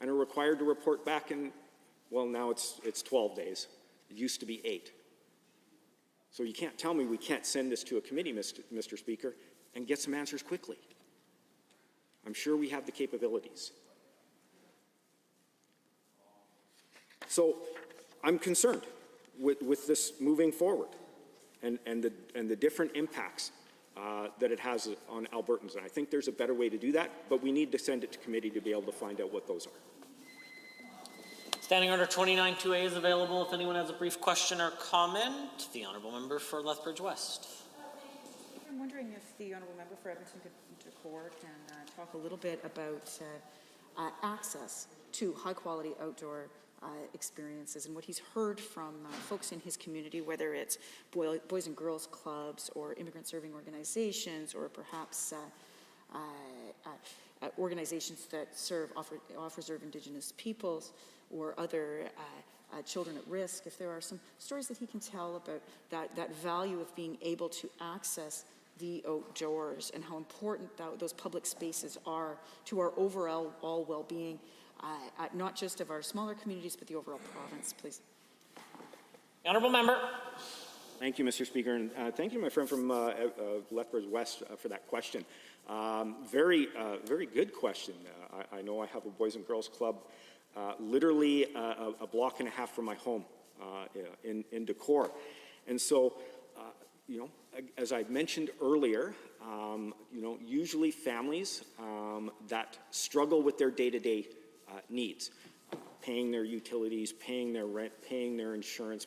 and are required to report back in, well, now it's 12 days. It used to be 8. So you can't tell me we can't send this to a committee, Mr. Speaker, and get some answers quickly. I'm sure we have the capabilities. So I'm concerned with this moving forward and the different impacts that it has on Albertans. And I think there's a better way to do that, but we need to send it to committee to be able to find out what those are. Standing Order 29-2A is available if anyone has a brief question or comment. The Honourable Member for Lethbridge West. I'm wondering if the Honourable Member for Edmonton Decor can talk a little bit about access to high-quality outdoor experiences and what he's heard from folks in his community, whether it's Boys and Girls Clubs or immigrant-serving organizations or perhaps organizations that offer serve Indigenous peoples or other children at risk. If there are some stories that he can tell about that value of being able to access the outdoors and how important those public spaces are to our overall well-being, not just of our smaller communities, but the overall province, please. Honourable Member. Thank you, Mr. Speaker, and thank you, my friend from Lethbridge West, for that question. Very good question. I know I have a Boys and Girls Club literally a block and a half from my home in Decor. And so, you know, as I mentioned earlier, you know, usually families that struggle with their day-to-day needs, paying their utilities, paying their rent, paying their insurance,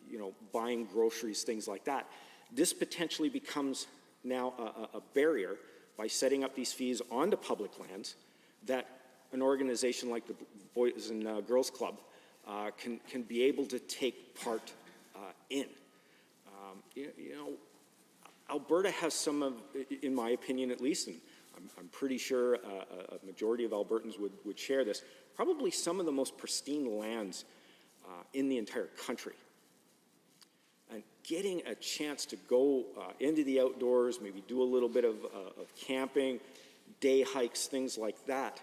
you know, buying groceries, things like that. This potentially becomes now a barrier by setting up these fees onto public lands that an organization like the Boys and Girls Club can be able to take part in. You know, Alberta has some of, in my opinion at least, and I'm pretty sure a majority of Albertans would share this, probably some of the most pristine lands in the entire country. And getting a chance to go into the outdoors, maybe do a little bit of camping, day hikes, things like that,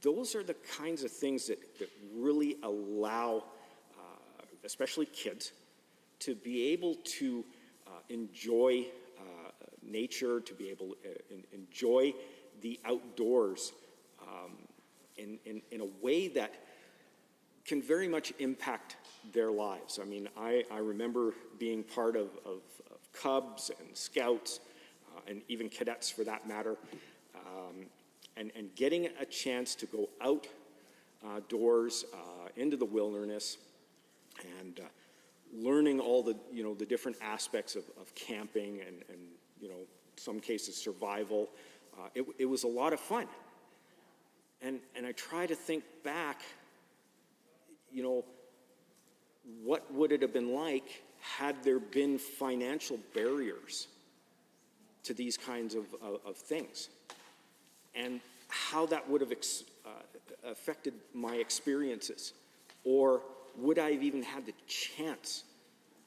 those are the kinds of things that really allow, especially kids, to be able to enjoy nature, to be able to enjoy the outdoors in a way that can very much impact their lives. I mean, I remember being part of Cubs and Scouts and even cadets for that matter, and getting a chance to go outdoors into the wilderness and learning all the, you know, the different aspects of camping and you know, some cases survival. It was a lot of fun. And I try to think back, you know, what would it have been like had there been financial barriers to these kinds of things, and how that would have affected my experiences, or would I have even had the chance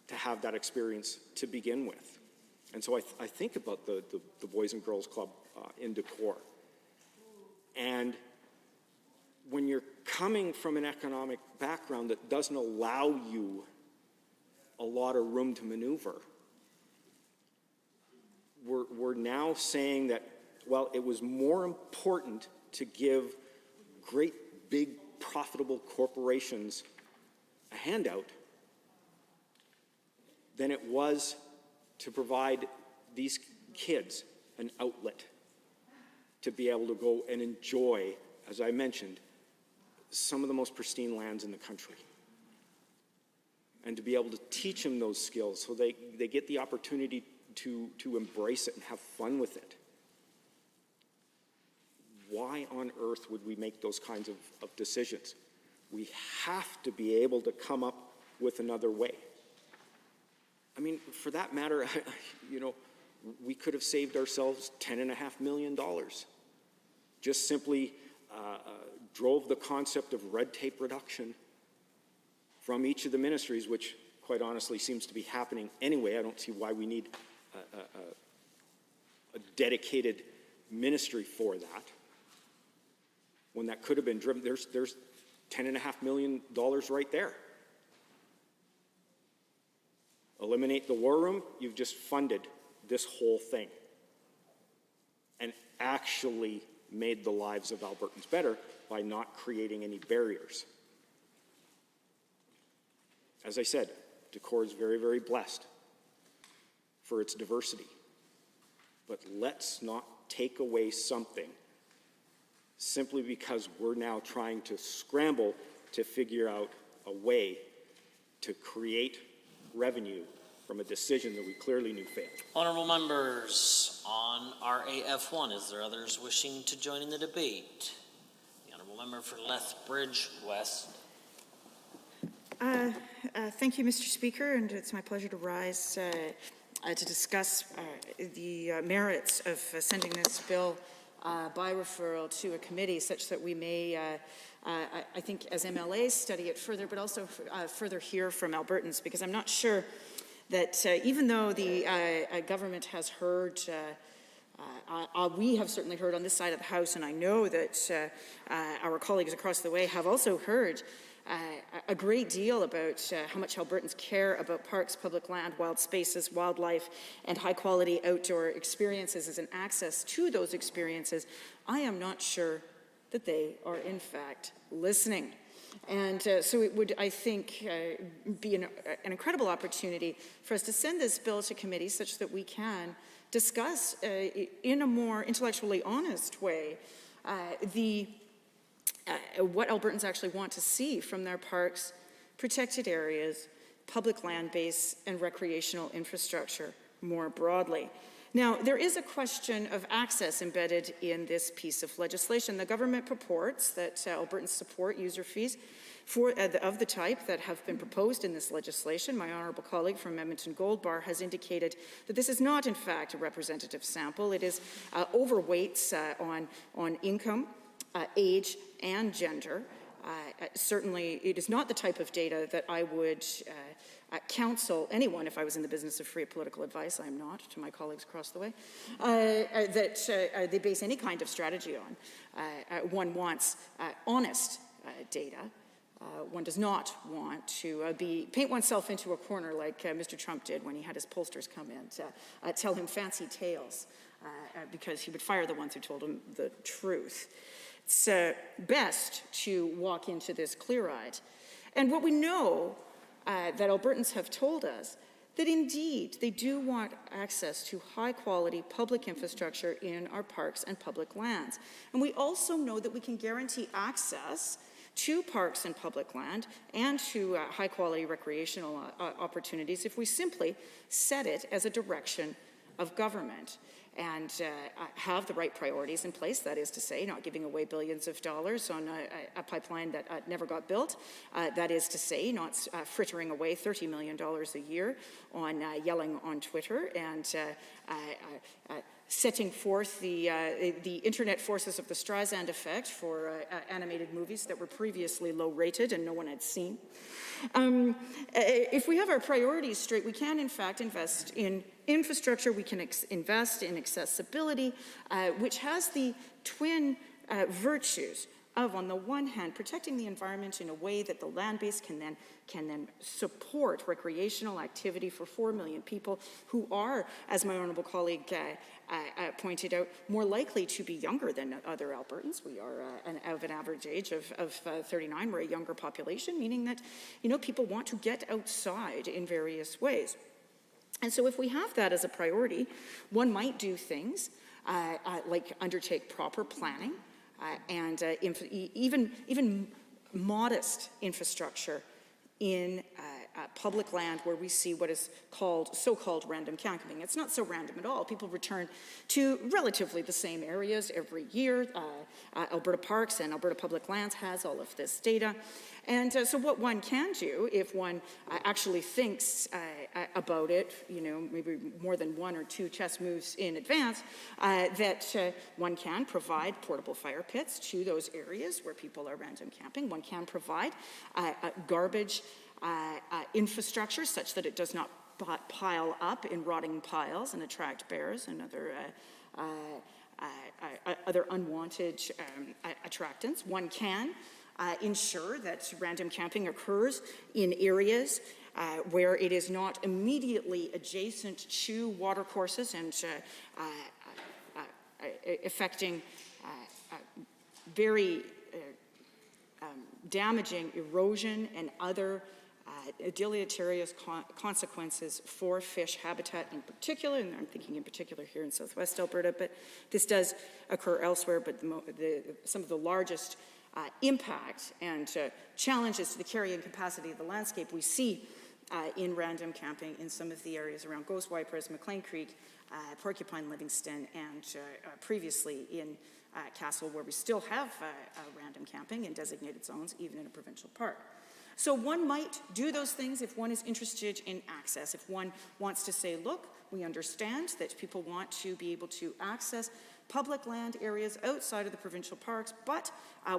to have that experience to begin with? And so I think about the Boys and Girls Club in Decor. And when you're coming from an economic background that doesn't allow you a lot of room to maneuver, we're now saying that, well, it was more important to give great, big, profitable corporations a handout than it was to provide these kids an outlet to be able to go and enjoy, as I mentioned, some of the most pristine lands in the country, and to be able to teach them those skills so they get the opportunity to embrace it and have fun with it. Why on earth would we make those kinds of decisions? We have to be able to come up with another way. I mean, for that matter, you know, we could have saved ourselves $10.5 million just simply drove the concept of red tape reduction from each of the ministries, which quite honestly seems to be happening anyway. I don't see why we need a dedicated ministry for that, when that could have been driven. There's $10.5 million right there. Eliminate the war room, you've just funded this whole thing and actually made the lives of Albertans better by not creating any barriers. As I said, Decorr is very, very blessed for its diversity. But let's not take away something simply because we're now trying to scramble to figure out a way to create revenue from a decision that we clearly knew failed. Honourable members, on RAF1, is there others wishing to join in the debate? The Honourable Member for Lethbridge West. Thank you, Mr. Speaker, and it's my pleasure to rise to discuss the merits of sending this bill by referral to a committee such that we may, I think as MLAs, study it further, but also further hear from Albertans, because I'm not sure that even though the government has heard, we have certainly heard on this side of the House, and I know that our colleagues across the way have also heard a great deal about how much Albertans care about parks, public land, wild spaces, wildlife, and high-quality outdoor experiences and access to those experiences. I am not sure that they are, in fact, listening. And so it would, I think, be an incredible opportunity for us to send this bill to committee such that we can discuss in a more intellectually honest way what Albertans actually want to see from their parks, protected areas, public land base, and recreational infrastructure more broadly. Now, there is a question of access embedded in this piece of legislation. The government purports that Albertans support user fees of the type that have been proposed in this legislation. My honourable colleague from Edmonton Gold Bar has indicated that this is not, in fact, a representative sample. It is overweights on income, age, and gender. Certainly, it is not the type of data that I would counsel anyone, if I was in the business of free political advice, I am not, to my colleagues across the way, that they base any kind of strategy on. One wants honest data. One does not want to paint oneself into a corner like Mr. Trump did when he had his pollsters come in to tell him fancy tales because he would fire the ones who told him the truth. It's best to walk into this clear-eyed. And what we know that Albertans have told us, that indeed they do want access to high-quality public infrastructure in our parks and public lands. And we also know that we can guarantee access to parks and public land and to high-quality recreational opportunities if we simply set it as a direction of government and have the right priorities in place, that is to say, not giving away billions of dollars on a pipeline that never got built, that is to say, not frittering away $30 million a year on yelling on Twitter and setting forth the internet forces of the Streisand effect for animated movies that were previously low-rated and no one had seen. If we have our priorities straight, we can in fact invest in infrastructure, we can invest in accessibility, which has the twin virtues of, on the one hand, protecting the environment in a way that the land base can then support recreational activity for 4 million people who are, as my honourable colleague pointed out, more likely to be younger than other Albertans. We are of an average age of 39. We're a younger population, meaning that people want to get outside in various ways. And so if we have that as a priority, one might do things like undertake proper planning and even modest infrastructure in public land where we see what is called so-called random camping. It's not so random at all. People return to relatively the same areas every year. Alberta Parks and Alberta Public Lands has all of this data. And so what one can do, if one actually thinks about it, maybe more than 1 or 2 chess moves in advance, that one can provide portable fire pits to those areas where people are random camping. One can provide garbage infrastructure such that it does not pile up in rotting piles and attract bears and other unwanted attractants. One can ensure that random camping occurs in areas where it is not immediately adjacent to watercourses and affecting very damaging erosion and other deleterious consequences for fish habitat in particular, and I'm thinking in particular here in southwest Alberta, but this does occur elsewhere, but some of the largest impact and challenges to the carrying capacity of the landscape we see in random camping in some of the areas around Ghost Wipers, McLean Creek, Porcupine, Livingston, and previously in Castle, where we still have random camping in designated zones, even in a provincial park. So one might do those things if one is interested in access. If one wants to say, look, we understand that people want to be able to access public land areas outside of the provincial parks, but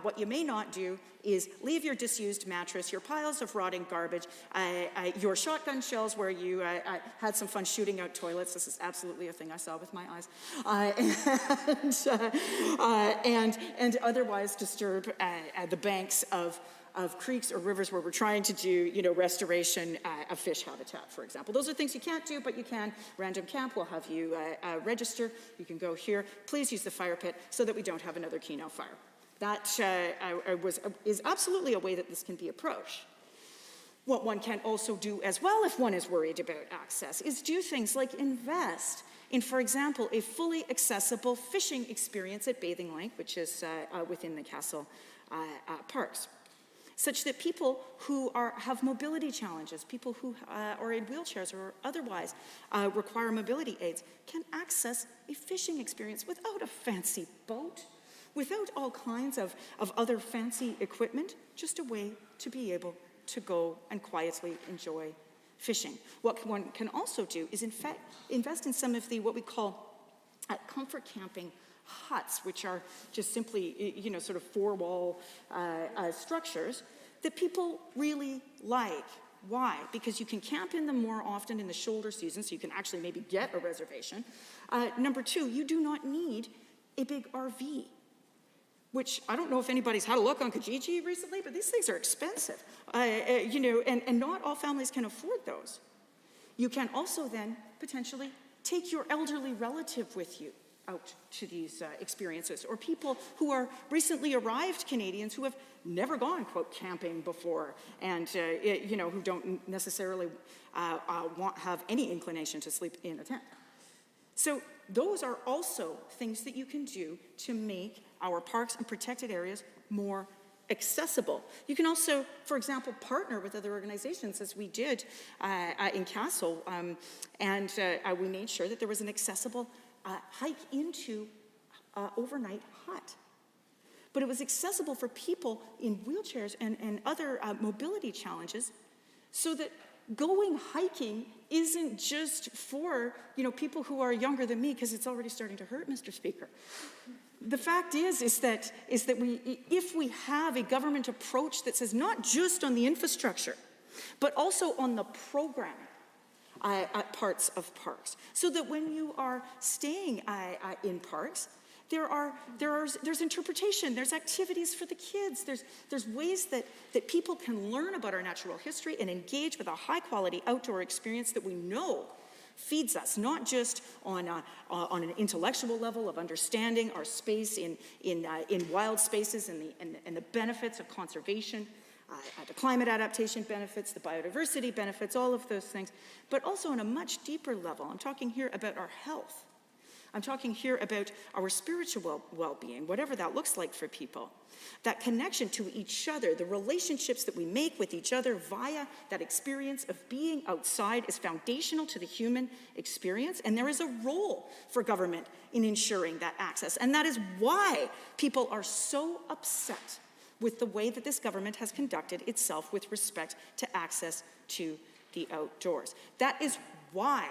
what you may not do is leave your disused mattress, your piles of rotting garbage, your shotgun shells where you had some fun shooting out toilets. This is absolutely a thing I saw with my eyes. And otherwise disturb the banks of creeks or rivers where we're trying to do, restoration of fish habitat, for example. Those are things you can't do, but you can. Random Camp will have you register. You can go here. Please use the fire pit so that we don't have another Keno fire. That is absolutely a way that this can be approached. What one can also do as well, if one is worried about access, is do things like invest in, for example, a fully accessible fishing experience at Bathing Lake, which is within the Castle Parks, such that people who have mobility challenges, people who are in wheelchairs or otherwise require mobility aids, can access a fishing experience without a fancy boat, without all kinds of other fancy equipment, just a way to be able to go and quietly enjoy fishing. What one can also do is, in fact, invest in some of the what we call comfort camping huts, which are just simply, sort of four-wall structures that people really like. Why? Because you can camp in them more often in the shoulder season, so you can actually maybe get a reservation. Number 2, you do not need a big RV, which I don't know if anybody's had a look on Kijiji recently, but these things are expensive, and not all families can afford those. You can also then potentially take your elderly relative with you out to these experiences, or people who are recently arrived Canadians who have never gone, quote, camping before, and who don't necessarily have any inclination to sleep in a tent. So those are also things that you can do to make our parks and protected areas more accessible. You can also, for example, partner with other organizations, as we did in Castle, and we made sure that there was an accessible hike into overnight hut. But it was accessible for people in wheelchairs and other mobility challenges, so that going hiking isn't just for people who are younger than me, because it's already starting to hurt, Mr. Speaker. The fact is that if we have a government approach that says not just on the infrastructure, but also on the programming, at parts of parks, so that when you are staying in parks, there's interpretation, there's activities for the kids, there's ways that people can learn about our natural history and engage with a high-quality outdoor experience that we know feeds us, not just on an intellectual level of understanding our space in wild spaces and the benefits of conservation, the climate adaptation benefits, the biodiversity benefits, all of those things, but also on a much deeper level. I'm talking here about our health. I'm talking here about our spiritual well-being, whatever that looks like for people. That connection to each other, the relationships that we make with each other via that experience of being outside is foundational to the human experience, and there is a role for government in ensuring that access. And that is why people are so upset with the way that this government has conducted itself with respect to access to the outdoors. That is why,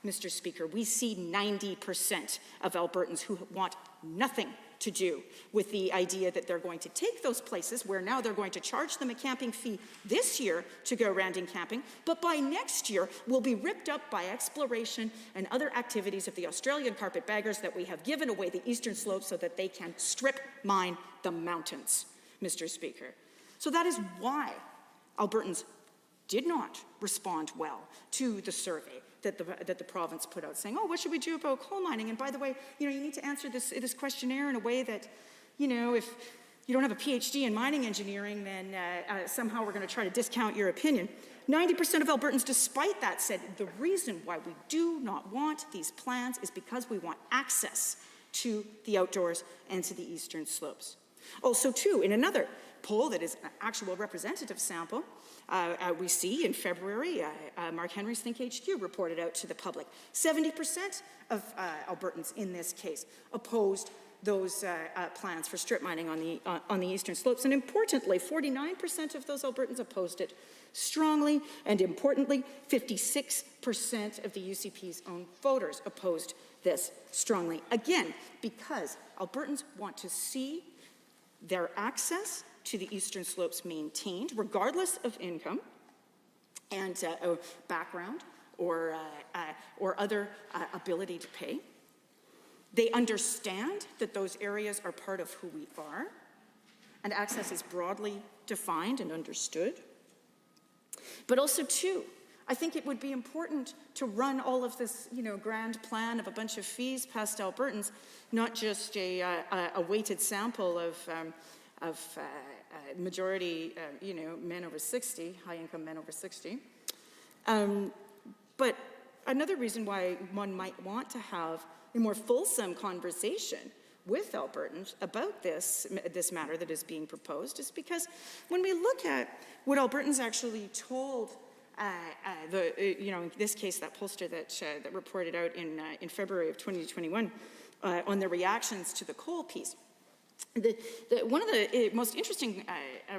Mr. Speaker, we see 90% of Albertans who want nothing to do with the idea that they're going to take those places where now they're going to charge them a camping fee this year to go random camping, but by next year will be ripped up by exploration and other activities of the Australian carpetbaggers that we have given away the eastern slopes so that they can strip mine the mountains, Mr. Speaker. So that is why Albertans did not respond well to the survey that the province put out, saying, oh, what should we do about coal mining? And by the way, you need to answer this questionnaire in a way that, if you don't have a PhD in mining engineering, then somehow we're going to try to discount your opinion. 90% of Albertans, despite that, said the reason why we do not want these plans is because we want access to the outdoors and to the eastern slopes. Also, too, in another poll that is an actual representative sample, we see in February, Mark Henry's Think HQ reported out to the public, 70% of Albertans in this case opposed those plans for strip mining on the eastern slopes. And importantly, 49% of those Albertans opposed it strongly, and importantly, 56% of the UCP's own voters opposed this strongly. Again, because Albertans want to see their access to the eastern slopes maintained, regardless of income and background or other ability to pay. They understand that those areas are part of who we are, and access is broadly defined and understood. But also, too, I think it would be important to run all of this, grand plan of a bunch of fees past Albertans, not just a weighted sample of majority, men over 60, high-income men over 60. But another reason why one might want to have a more fulsome conversation with Albertans about this matter that is being proposed is because when we look at what Albertans actually told in this case, that pollster that reported out in February of 2021 on their reactions to the coal piece, one of the most interesting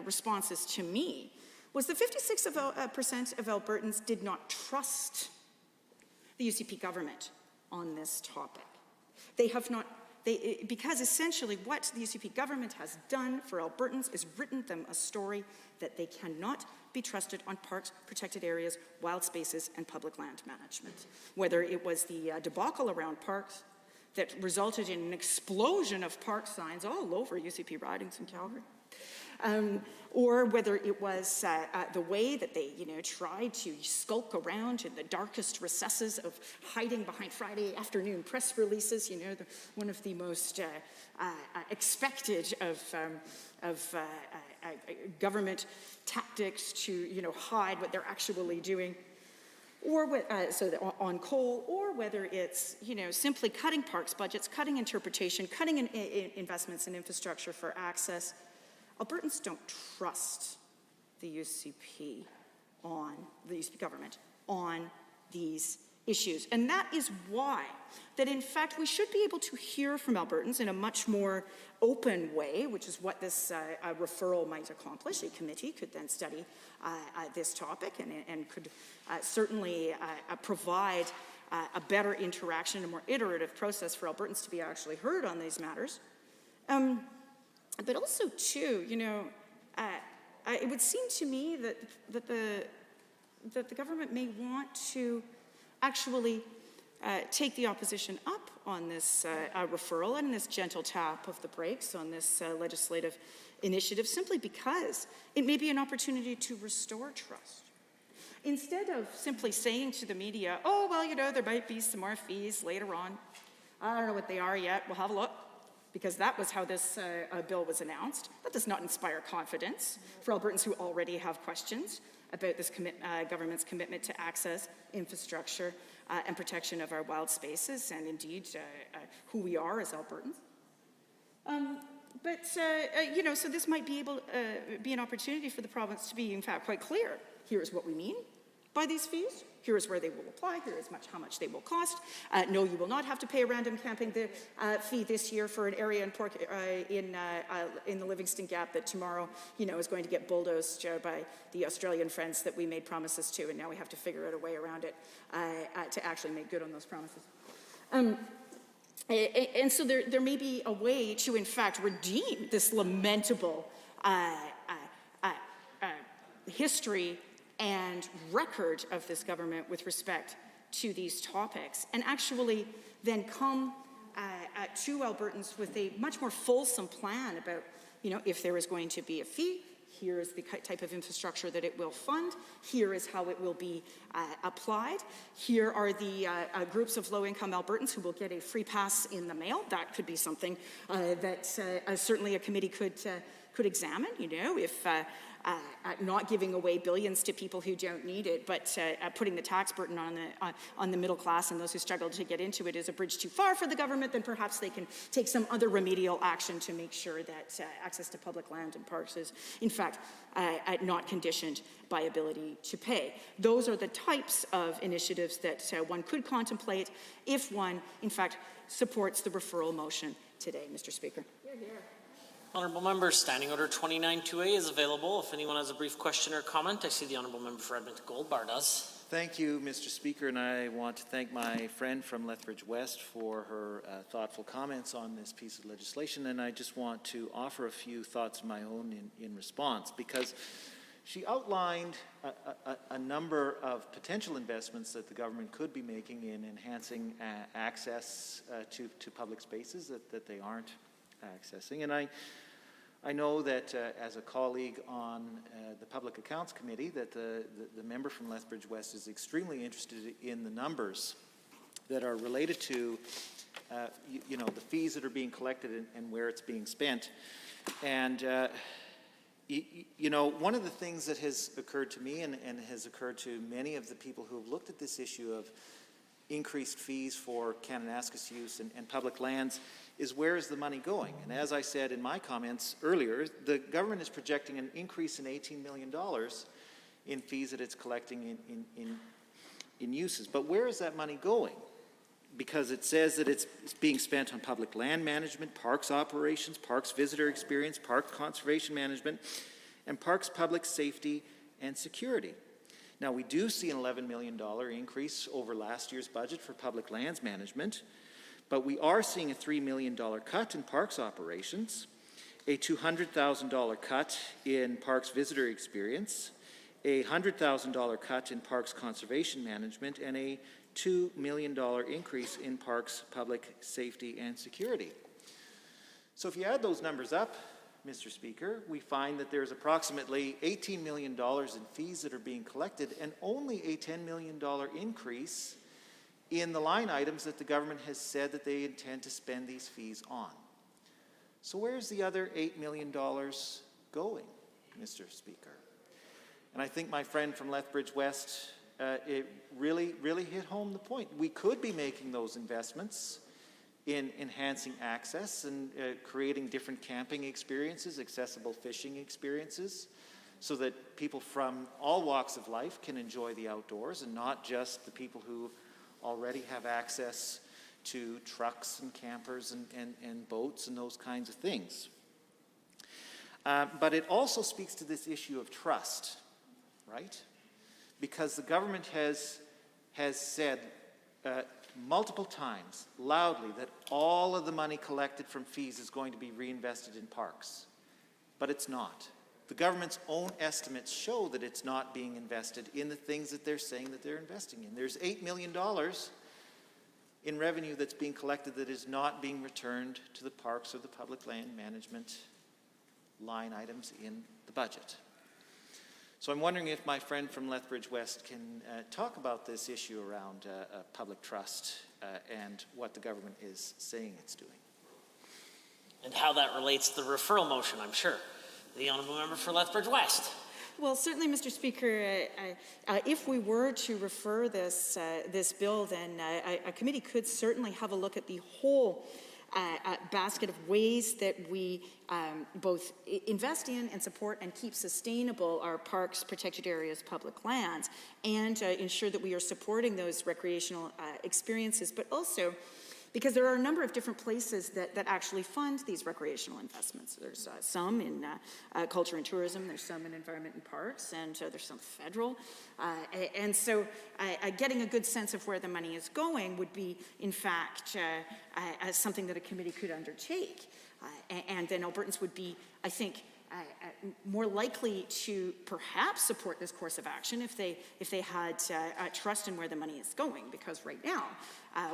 responses to me was that 56% of Albertans did not trust the UCP government on this topic. They have not, because essentially what the UCP government has done for Albertans is written them a story that they cannot be trusted on parks, protected areas, wild spaces, and public land management. Whether it was the debacle around parks that resulted in an explosion of park signs all over UCP ridings in Calgary, or whether it was the way that they, tried to skulk around in the darkest recesses of hiding behind Friday afternoon press releases, one of the most expected of government tactics to, hide what they're actually doing, or on coal, or whether it's, simply cutting parks budgets, cutting interpretation, cutting investments in infrastructure for access. Albertans don't trust the UCP government on these issues. And that is why that, in fact, we should be able to hear from Albertans in a much more open way, which is what this referral might accomplish. A committee could then study this topic and could certainly provide a better interaction, a more iterative process for Albertans to be actually heard on these matters. But also, too, it would seem to me that the government may want to actually take the opposition up on this referral and this gentle tap of the brakes on this legislative initiative, simply because it may be an opportunity to restore trust. Instead of simply saying to the media, oh, well, there might be some more fees later on. I don't know what they are yet. We'll have a look. Because that was how this bill was announced. That does not inspire confidence for Albertans who already have questions about this government's commitment to access, infrastructure, and protection of our wild spaces and indeed who we are as Albertans. So this might be able be an opportunity for the province to be, in fact, quite clear. Here's what we mean by these fees. Here is where they will apply. Here is how much they will cost. No, you will not have to pay a random camping fee this year for an area in the Livingston Gap that tomorrow, is going to get bulldozed by the Australian friends that we made promises to, and now we have to figure out a way around it to actually make good on those promises. And so there may be a way to, in fact, redeem this lamentable history and record of this government with respect to these topics, and actually then come to Albertans with a much more fulsome plan about, if there is going to be a fee, here is the type of infrastructure that it will fund, here is how it will be applied, here are the groups of low-income Albertans who will get a free pass in the mail. That could be something that certainly a committee could examine, if not giving away billions to people who don't need it, but putting the tax burden on the middle class and those who struggle to get into it is a bridge too far for the government, then perhaps they can take some other remedial action to make sure that access to public land and parks is, in fact, not conditioned by ability to pay. Those are the types of initiatives that one could contemplate if one, in fact, supports the referral motion today, Mr. Speaker. Honourable members, Standing Order 29-2A is available. If anyone has a brief question or comment, I see the Honourable Member for Edmonton Goldbar does. Thank you, Mr. Speaker, and I want to thank my friend from Lethbridge West for her thoughtful comments on this piece of legislation, and I just want to offer a few thoughts of my own in response, because she outlined a number of potential investments that the government could be making in enhancing access to public spaces that they aren't accessing, and I know that as a colleague on the Public Accounts Committee that the member from Lethbridge West is extremely interested in the numbers that are related to the fees that are being collected and where it's being spent. And one of the things that has occurred to me and has occurred to many of the people who have looked at this issue of increased fees for Kananaskis use and public lands is where is the money going? And as I said in my comments earlier, the government is projecting an increase in $18 million in fees that it's collecting in uses. But where is that money going? Because it says that it's being spent on public land management, parks operations, parks visitor experience, park conservation management, and parks public safety and security. Now, we do see an $11 million increase over last year's budget for public lands management, but we are seeing a $3 million cut in parks operations, a $200,000 cut in parks visitor experience, a $100,000 cut in parks conservation management, and a $2 million increase in parks public safety and security. So if you add those numbers up, Mr. Speaker, we find that there's approximately $18 million in fees that are being collected and only a $10 million increase in the line items that the government has said that they intend to spend these fees on. So where's the other $8 million going, Mr. Speaker? And I think my friend from Lethbridge West, it really hit home the point. We could be making those investments in enhancing access and creating different camping experiences, accessible fishing experiences, so that people from all walks of life can enjoy the outdoors and not just the people who already have access to trucks and campers and boats and those kinds of things. But it also speaks to this issue of trust, right? Because the government has said multiple times, loudly, that all of the money collected from fees is going to be reinvested in parks. But it's not. The government's own estimates show that it's not being invested in the things that they're saying that they're investing in. There's $8 million in revenue that's being collected that is not being returned to the parks or the public land management line items in the budget. So I'm wondering if my friend from Lethbridge West can talk about this issue around public trust and what the government is saying it's doing. And how that relates to the referral motion, I'm sure. The Honourable Member for Lethbridge West. Well, certainly, Mr. Speaker, if we were to refer this bill, then a committee could certainly have a look at the whole basket of ways that we both invest in and support and keep sustainable our parks, protected areas, public lands, and ensure that we are supporting those recreational experiences, but also because there are a number of different places that actually fund these recreational investments. There's some in culture and tourism, there's some in environment and parks, and there's some federal. And so getting a good sense of where the money is going would be, in fact, something that a committee could undertake. And then Albertans would be, I think, more likely to perhaps support this course of action if they had trust in where the money is going, because right now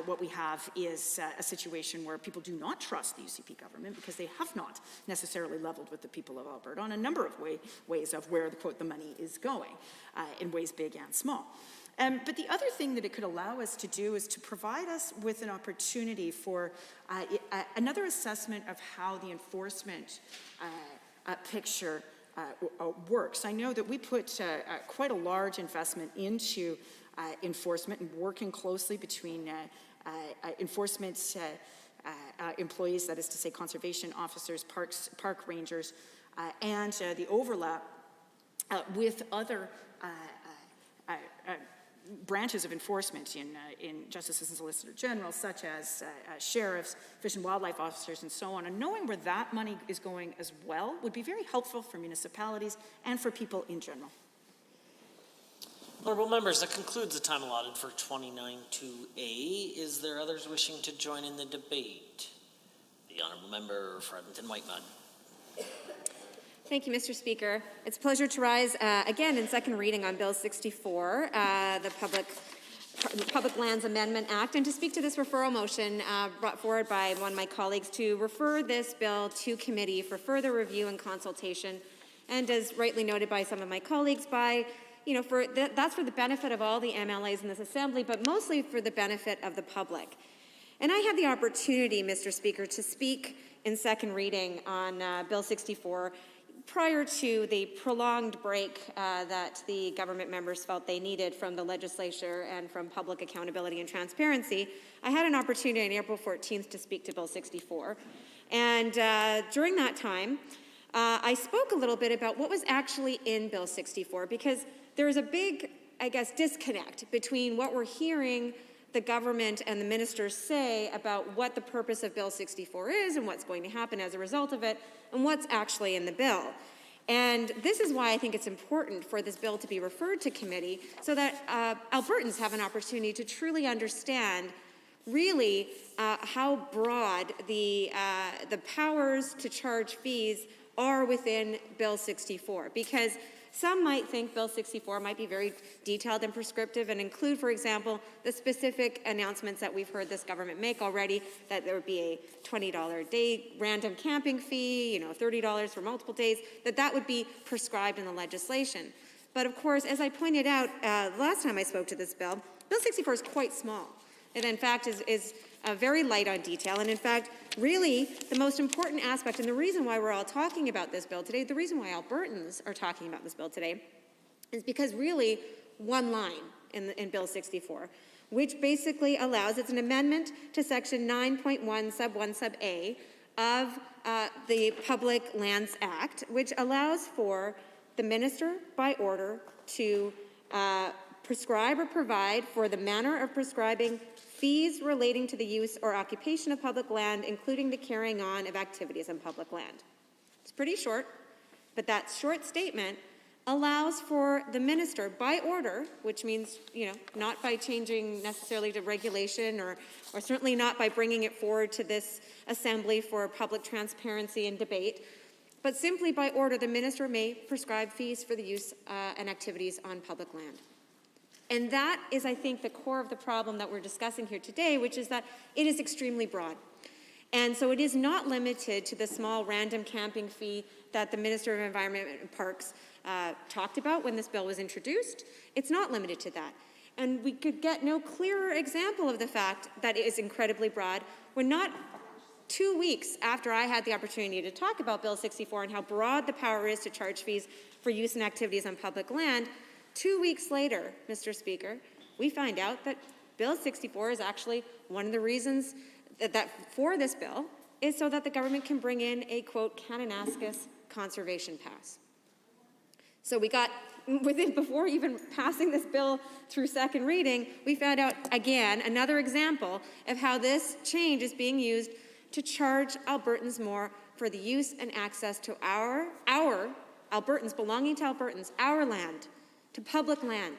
what we have is a situation where people do not trust the UCP government because they have not necessarily leveled with the people of Alberta on a number of ways of where the money is going, in ways big and small. But the other thing that it could allow us to do is to provide us with an opportunity for another assessment of how the enforcement picture works. I know that we put quite a large investment into enforcement and working closely between enforcement employees, that is to say conservation officers, park rangers, and the overlap with other branches of enforcement in Justice and Solicitor General, such as sheriffs, fish and wildlife officers, and so on. And knowing where that money is going as well would be very helpful for municipalities and for people in general. Honourable members, that concludes the time allotted for 29-2A. Is there others wishing to join in the debate? The Honourable Member for Edmonton Whitemud. Thank you, Mr. Speaker. It's a pleasure to rise again in second reading on Bill 64, the Public Lands Amendment Act, and to speak to this referral motion brought forward by one of my colleagues to refer this bill to committee for further review and consultation, and as rightly noted by some of my colleagues, that's for the benefit of all the MLAs in this assembly, but mostly for the benefit of the public. And I had the opportunity, Mr. Speaker, to speak in second reading on Bill 64 prior to the prolonged break that the government members felt they needed from the legislature and from public accountability and transparency. I had an opportunity on April 14th to speak to Bill 64. And during that time, I spoke a little bit about what was actually in Bill 64, because there is a big, disconnect between what we're hearing the government and the ministers say about what the purpose of Bill 64 is and what's going to happen as a result of it and what's actually in the bill. And this is why I think it's important for this bill to be referred to committee so that Albertans have an opportunity to truly understand really how broad the powers to charge fees are within Bill 64. Because some might think Bill 64 might be very detailed and prescriptive and include, for example, the specific announcements that we've heard this government make already, that there would be a $20 a day random camping fee, $30 for multiple days, that would be prescribed in the legislation. But of course, as I pointed out last time I spoke to this bill, Bill 64 is quite small. It in fact is very light on detail, and in fact, really the most important aspect, and the reason why we're all talking about this bill today, the reason why Albertans are talking about this bill today, is because really one line in Bill 64, which basically allows, it's an amendment to section 9.1 sub 1 sub A of the Public Lands Act, which allows for the minister by order to prescribe or provide for the manner of prescribing fees relating to the use or occupation of public land, including the carrying on of activities on public land. It's pretty short, but that short statement allows for the minister by order, which means, not by changing necessarily to regulation or certainly not by bringing it forward to this assembly for public transparency and debate, but simply by order, the minister may prescribe fees for the use and activities on public land. And that is, I think, the core of the problem that we're discussing here today, which is that it is extremely broad. And so it is not limited to the small random camping fee that the Minister of Environment and Parks talked about when this bill was introduced. It's not limited to that. And we could get no clearer example of the fact that it is incredibly broad when not 2 weeks after I had the opportunity to talk about Bill 64 and how broad the power is to charge fees for use and activities on public land, 2 weeks later, Mr. Speaker, we find out that Bill 64 is actually one of the reasons that for this bill is so that the government can bring in a, quote, Kananaskis conservation pass. So we got, before even passing this bill through second reading, we found out, again, another example of how this change is being used to charge Albertans more for the use and access to our Albertans, belonging to Albertans, our land, to public land.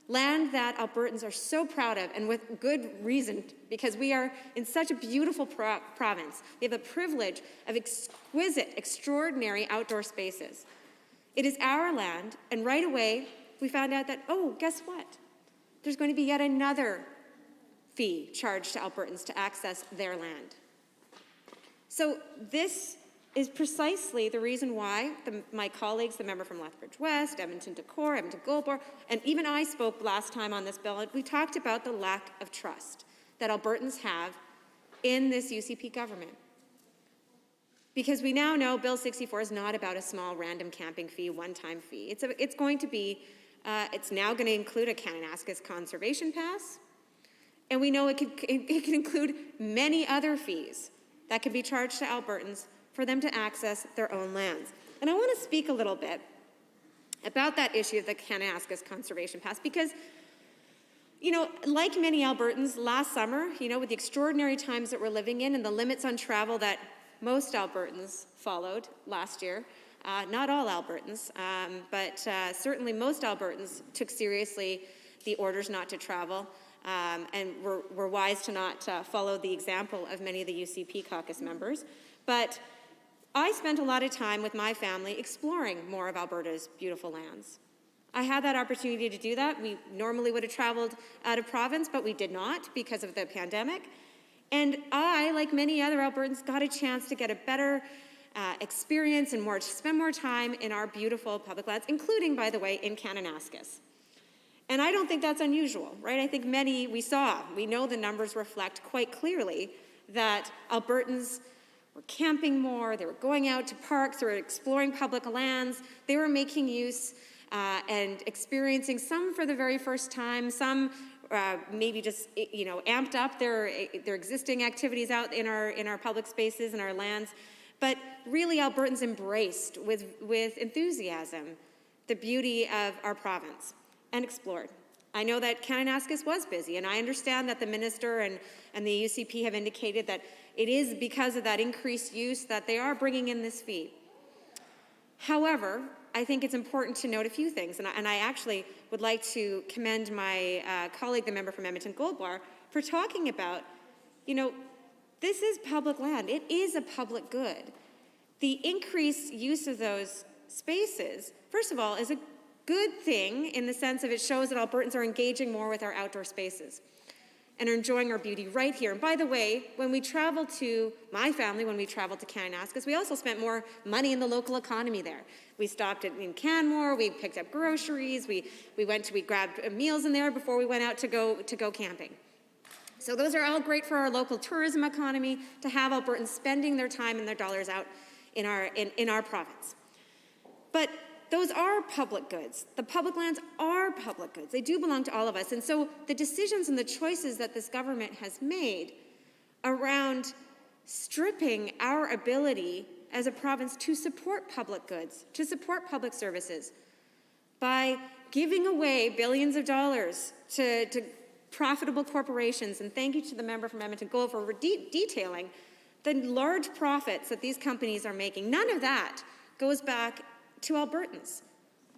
Land that Albertans are so proud of, and with good reason, because we are in such a beautiful province. We have the privilege of exquisite, extraordinary outdoor spaces. It is our land, and right away, we found out that, oh, guess what? There's going to be yet another fee charged to Albertans to access their land. So this is precisely the reason why my colleagues, the member from Lethbridge West, Edmonton Decore, Edmonton Gouldsboro, and even I spoke last time on this bill, and we talked about the lack of trust that Albertans have in this UCP government. Because we now know Bill 64 is not about a small random camping fee, one-time fee. It's now going to include a Kananaskis conservation pass, and we know it can include many other fees that can be charged to Albertans for them to access their own lands. And I want to speak a little bit about that issue of the Kananaskis Conservation Pass because, you know, like many Albertans last summer, you know, with the extraordinary times that we're living in and the limits on travel that most Albertans followed last year, not all Albertans, but certainly most Albertans took seriously the orders not to travel and were wise to not follow the example of many of the UCP caucus members. But I spent a lot of time with my family exploring more of Alberta's beautiful lands. I had that opportunity to do that. We normally would have traveled out of province, but we did not because of the pandemic. And I, like many other Albertans, got a chance to get a better experience and spend more time in our beautiful public lands, including, by the way, in Kananaskis. And I don't think that's unusual, right? I think we know the numbers reflect quite clearly that Albertans were camping more, they were going out to parks, they were exploring public lands, they were making use and experiencing, some for the very first time, some maybe just, you know, amped up their existing activities out in our public spaces and our lands. But really Albertans embraced with enthusiasm the beauty of our province and explored. I know that Kananaskis was busy, and I understand that the minister and the UCP have indicated that it is because of that increased use that they are bringing in this fee. However, I think it's important to note a few things, and I actually would like to commend my colleague, the member from Edmonton Gouldsboro, for talking about, you know, this is public land. It is a public good. The increased use of those spaces, first of all, is a good thing in the sense of it shows that Albertans are engaging more with our outdoor spaces and are enjoying our beauty right here. And by the way, when we traveled to, my family, when we traveled to Kananaskis, we also spent more money in the local economy there. We stopped in Canmore, we picked up groceries, we grabbed meals in there before we went out to go camping. So those are all great for our local tourism economy, to have Albertans spending their time and their dollars out in our province. But those are public goods. The public lands are public goods. They do belong to all of us. And so the decisions and the choices that this government has made around stripping our ability as a province to support public goods, to support public services, by giving away billions of dollars to profitable corporations, and thank you to the member from Edmonton Gold for detailing the large profits that these companies are making. None of that goes back to Albertans.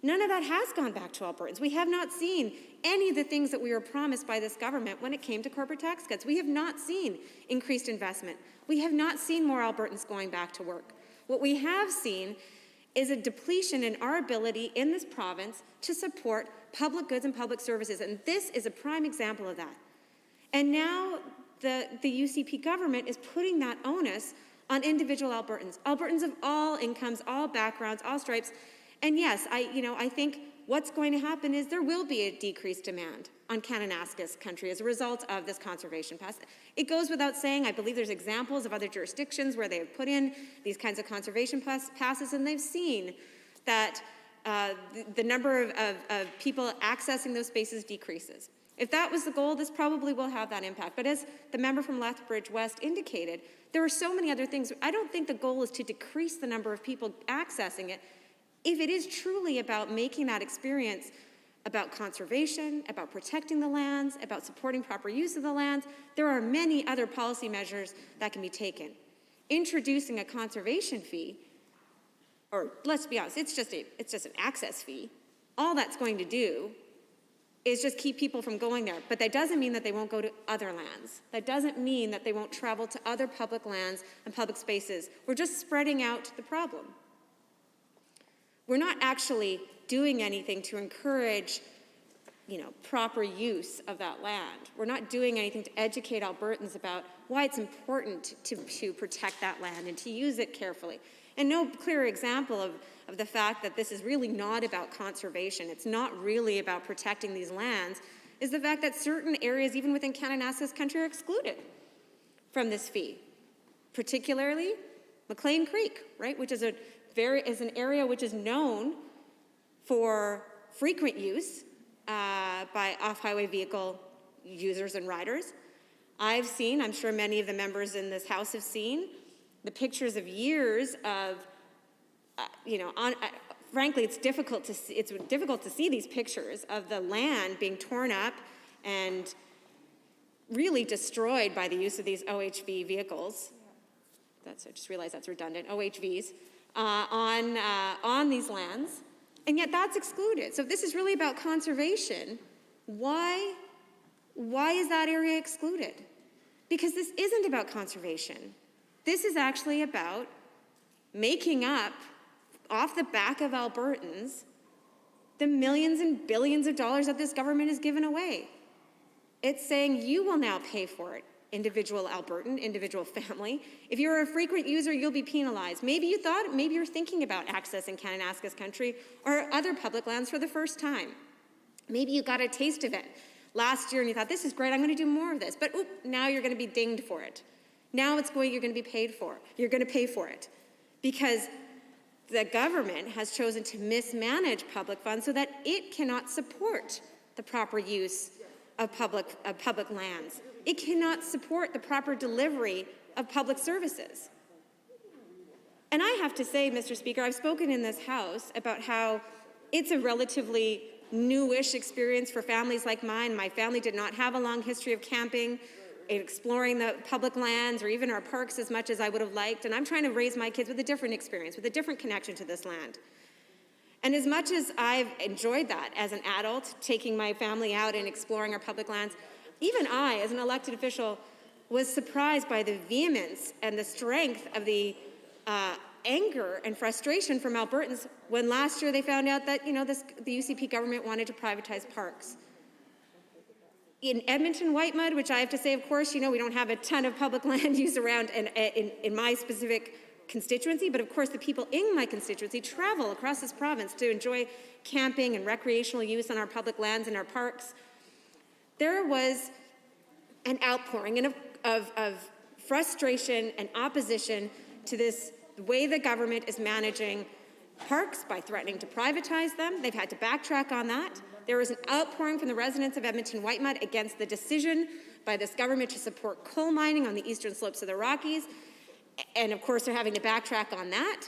None of that has gone back to Albertans. We have not seen any of the things that we were promised by this government when it came to corporate tax cuts. We have not seen increased investment. We have not seen more Albertans going back to work. What we have seen is a depletion in our ability in this province to support public goods and public services, and this is a prime example of that. And now the UCP government is putting that onus on individual Albertans of all incomes, all backgrounds, all stripes. And yes, I think what's going to happen is there will be a decreased demand on Kananaskis country as a result of this conservation pass. It goes without saying, I believe there's examples of other jurisdictions where they have put in these kinds of conservation passes, and they've seen that the number of people accessing those spaces decreases. If that was the goal, this probably will have that impact. But as the member from Lethbridge West indicated, there are so many other things. I don't think the goal is to decrease the number of people accessing it. If it is truly about making that experience about conservation, about protecting the lands, about supporting proper use of the lands, there are many other policy measures that can be taken. Introducing a conservation fee, or let's be honest, it's just an access fee. All that's going to do is just keep people from going there. But that doesn't mean that they won't go to other lands. That doesn't mean that they won't travel to other public lands and public spaces. We're just spreading out the problem. We're not actually doing anything to encourage, proper use of that land. We're not doing anything to educate Albertans about why it's important to protect that land and to use it carefully. And no clearer example of the fact that this is really not about conservation, it's not really about protecting these lands, is the fact that certain areas, even within Kananaskis country, are excluded from this fee. Particularly McLean Creek, right, which is an area which is known for frequent use by off-highway vehicle users and riders. I've seen, I'm sure many of the members in this House have seen, the pictures of years of, frankly, it's difficult to see these pictures of the land being torn up and really destroyed by the use of these OHV vehicles. I just realized that's redundant, OHVs, on these lands. And yet that's excluded. So if this is really about conservation, why is that area excluded? Because this isn't about conservation. This is actually about making up, off the back of Albertans, the millions and billions of dollars that this government has given away. It's saying you will now pay for it, individual Albertan, individual family. If you're a frequent user, you'll be penalized. Maybe you're thinking about accessing Kananaskis country or other public lands for the first time. Maybe you got a taste of it last year and you thought, this is great, I'm going to do more of this. But now you're going to be dinged for it. Now you're going to be paid for. You're going to pay for it because the government has chosen to mismanage public funds so that it cannot support the proper use of public lands. It cannot support the proper delivery of public services. And I have to say, Mr. Speaker, I've spoken in this House about how it's a relatively newish experience for families like mine. My family did not have a long history of camping, exploring the public lands or even our parks as much as I would have liked. And I'm trying to raise my kids with a different experience, with a different connection to this land. And as much as I've enjoyed that as an adult, taking my family out and exploring our public lands, even I, as an elected official, was surprised by the vehemence and the strength of the anger and frustration from Albertans when last year they found out that, the UCP government wanted to privatize parks. In Edmonton Whitemud, which I have to say, of course, we don't have a ton of public land use around in my specific constituency, but of course the people in my constituency travel across this province to enjoy camping and recreational use on our public lands and our parks. There was an outpouring of frustration and opposition to this way the government is managing parks by threatening to privatize them. They've had to backtrack on that. There was an outpouring from the residents of Edmonton Whitemud against the decision by this government to support coal mining on the eastern slopes of the Rockies. And of course, they're having to backtrack on that.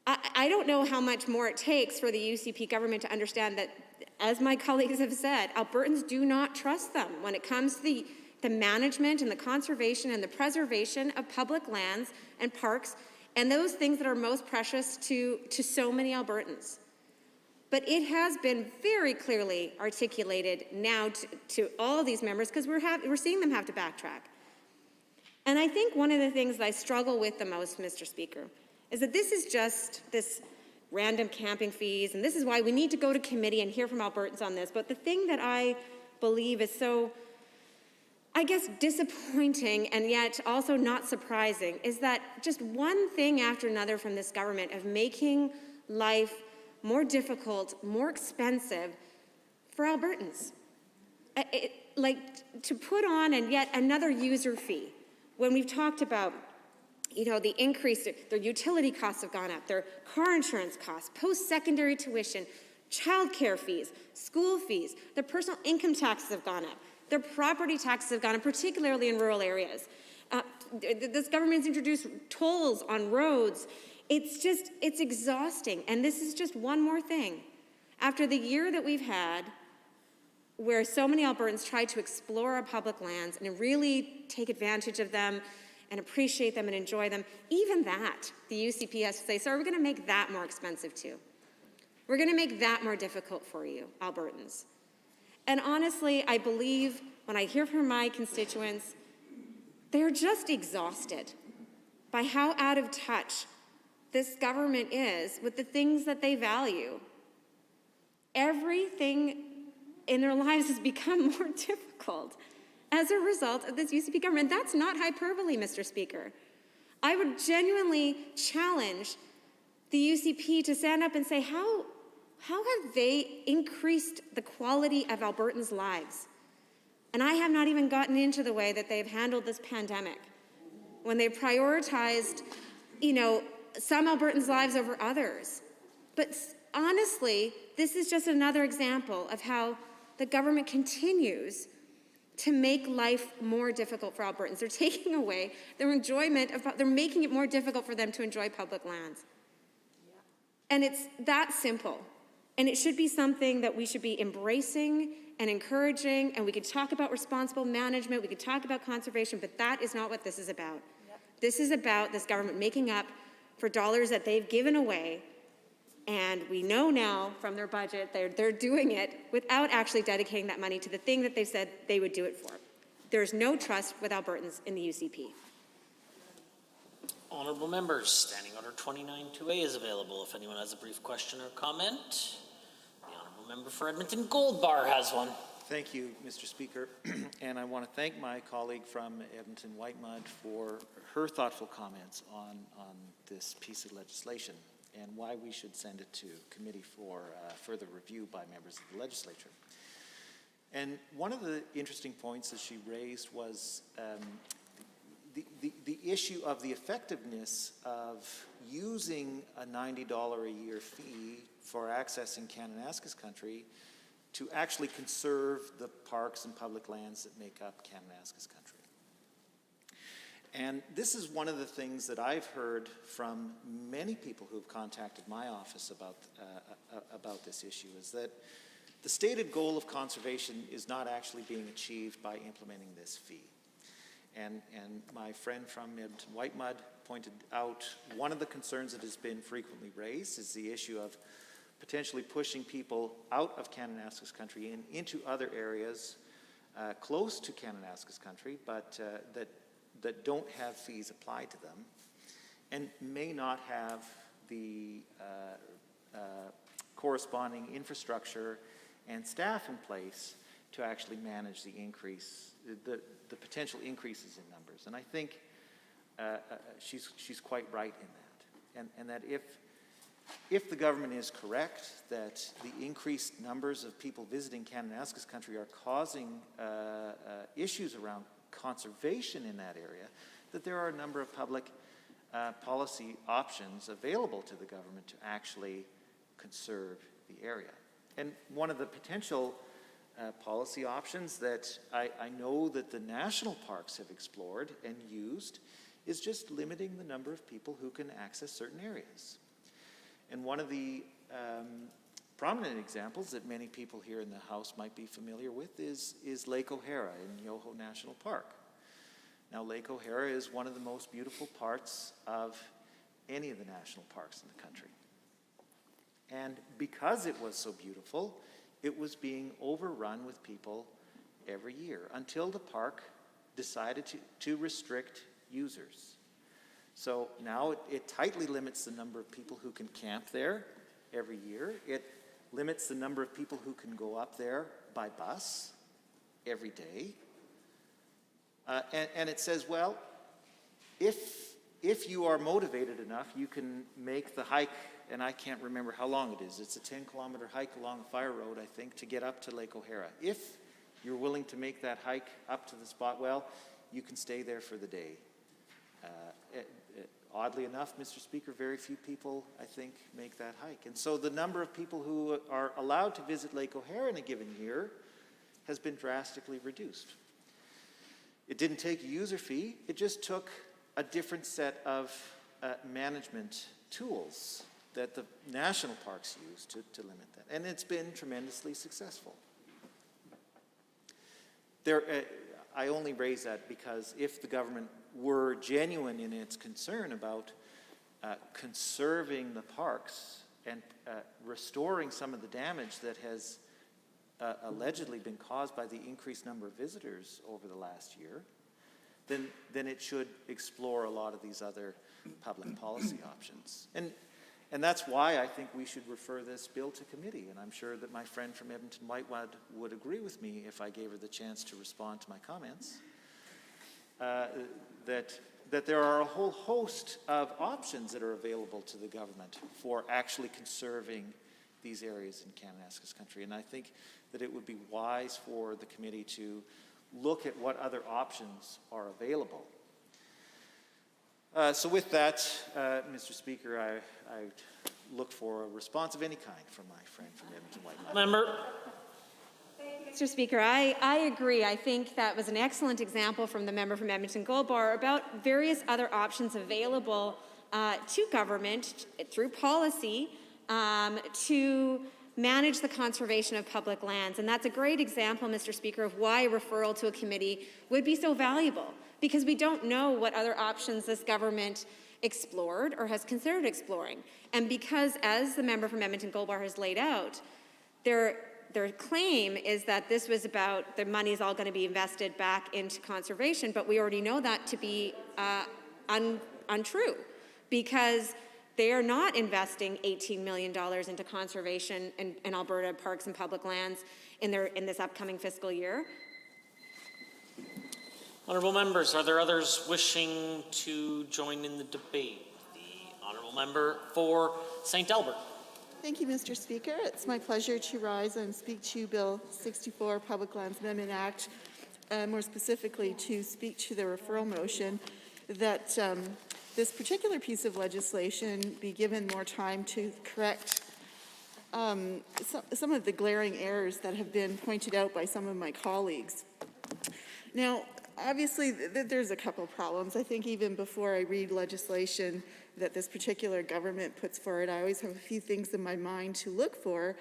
I don't know how much more it takes for the UCP government to understand that, as my colleagues have said, Albertans do not trust them when it comes to the management and the conservation and the preservation of public lands and parks and those things that are most precious to so many Albertans. But it has been very clearly articulated now to all of these members because we're seeing them have to backtrack. And I think one of the things that I struggle with the most, Mr. Speaker, is that this is just this random camping fees, and this is why we need to go to committee and hear from Albertans on this. But the thing that I believe is so, I guess, disappointing and yet also not surprising is that just one thing after another from this government of making life more difficult, more expensive for Albertans. To put on and yet another user fee, when we've talked about, the increase, their utility costs have gone up, their car insurance costs, post-secondary tuition, childcare fees, school fees, their personal income taxes have gone up, their property taxes have gone up, particularly in rural areas. This government's introduced tolls on roads. It's exhausting. And this is just one more thing. After the year that we've had, where so many Albertans tried to explore our public lands and really take advantage of them and appreciate them and enjoy them, even that, the UCP has to say, so we're going to make that more expensive too. We're going to make that more difficult for you, Albertans. And honestly, I believe when I hear from my constituents, they're just exhausted by how out of touch this government is with the things that they value. Everything in their lives has become more difficult as a result of this UCP government. That's not hyperbole, Mr. Speaker. I would genuinely challenge the UCP to stand up and say, how have they increased the quality of Albertans' lives? And I have not even gotten into the way that they've handled this pandemic, when they've prioritized, some Albertans' lives over others. But honestly, this is just another example of how the government continues to make life more difficult for Albertans. They're taking away their enjoyment they're making it more difficult for them to enjoy public lands. And it's that simple. And it should be something that we should be embracing and encouraging, and we could talk about responsible management, we could talk about conservation, but that is not what this is about. This is about this government making up for dollars that they've given away. And we know now from their budget, they're doing it without actually dedicating that money to the thing that they said they would do it for. There's no trust with Albertans in the UCP. Honourable members, Standing Order 29-2A is available if anyone has a brief question or comment. The Honourable Member for Edmonton Gold Bar has one. Thank you, Mr. Speaker. And I want to thank my colleague from Edmonton Whitemud for her thoughtful comments on this piece of legislation and why we should send it to committee for further review by members of the legislature. And one of the interesting points that she raised was the issue of the effectiveness of using a $90 a year fee for accessing Kananaskis country to actually conserve the parks and public lands that make up Kananaskis country. And this is one of the things that I've heard from many people who've contacted my office about this issue, is that the stated goal of conservation is not actually being achieved by implementing this fee. And my friend from Edmonton Whitemud pointed out one of the concerns that has been frequently raised is the issue of potentially pushing people out of Kananaskis country and into other areas close to Kananaskis country, but that don't have fees applied to them and may not have the corresponding infrastructure and staff in place to actually manage the increase, the potential increases in numbers. And I think she's quite right in that. And that if the government is correct that the increased numbers of people visiting Kananaskis country are causing issues around conservation in that area, that there are a number of public policy options available to the government to actually conserve the area. And one of the potential policy options that I know that the national parks have explored and used is just limiting the number of people who can access certain areas. And one of the prominent examples that many people here in the House might be familiar with is Lake O'Hara in Yoho National Park. Now, Lake O'Hara is one of the most beautiful parts of any of the national parks in the country. And because it was so beautiful, it was being overrun with people every year until the park decided to restrict users. So now it tightly limits the number of people who can camp there every year. It limits the number of people who can go up there by bus every day. And it says, well, if if you are motivated enough, you can make the hike, and I can't remember how long it is. It's a 10-kilometer hike along Fire Road, I think, to get up to Lake O'Hara. If you're willing to make that hike up to the spot well, you can stay there for the day. Oddly enough, Mr. Speaker, very few people, I think, make that hike. And so the number of people who are allowed to visit Lake O'Hara in a given year has been drastically reduced. It didn't take a user fee, it just took a different set of management tools that the national parks use to limit that. And it's been tremendously successful. I only raise that because if the government were genuine in its concern about conserving the parks and restoring some of the damage that has allegedly been caused by the increased number of visitors over the last year, then it should explore a lot of these other public policy options. And that's why I think we should refer this bill to committee. And I'm sure that my friend from Edmonton Whitewood would agree with me if I gave her the chance to respond to my comments. That there are a whole host of options that are available to the government for actually conserving these areas in Kananaskis country. And I think that it would be wise for the committee to look at what other options are available. So with that, Mr. Speaker, I look for a response of any kind from my friend from Edmonton Whitewood. Member. Mr. Speaker, I agree. I think that was an excellent example from the member from Edmonton Gold Bar about various other options available to government through policy to manage the conservation of public lands. And that's a great example, Mr. Speaker, of why referral to a committee would be so valuable, because we don't know what other options this government explored or has considered exploring. And because, as the member from Edmonton Gold Bar has laid out, their claim is that this was about the money is all going to be invested back into conservation, but we already know that to be untrue, because they are not investing $18 million into conservation in Alberta parks and public lands in this upcoming fiscal year. Honourable members, are there others wishing to join in the debate? The honourable member for St. Albert. Thank you, Mr. Speaker. It's my pleasure to rise and speak to Bill 64, Public Lands Amendment Act, more specifically to speak to the referral motion that this particular piece of legislation be given more time to correct some of the glaring errors that have been pointed out by some of my colleagues. Now, obviously, there's a couple problems. I think even before I read legislation that this particular government puts forward, I always have a few things in my mind to look for.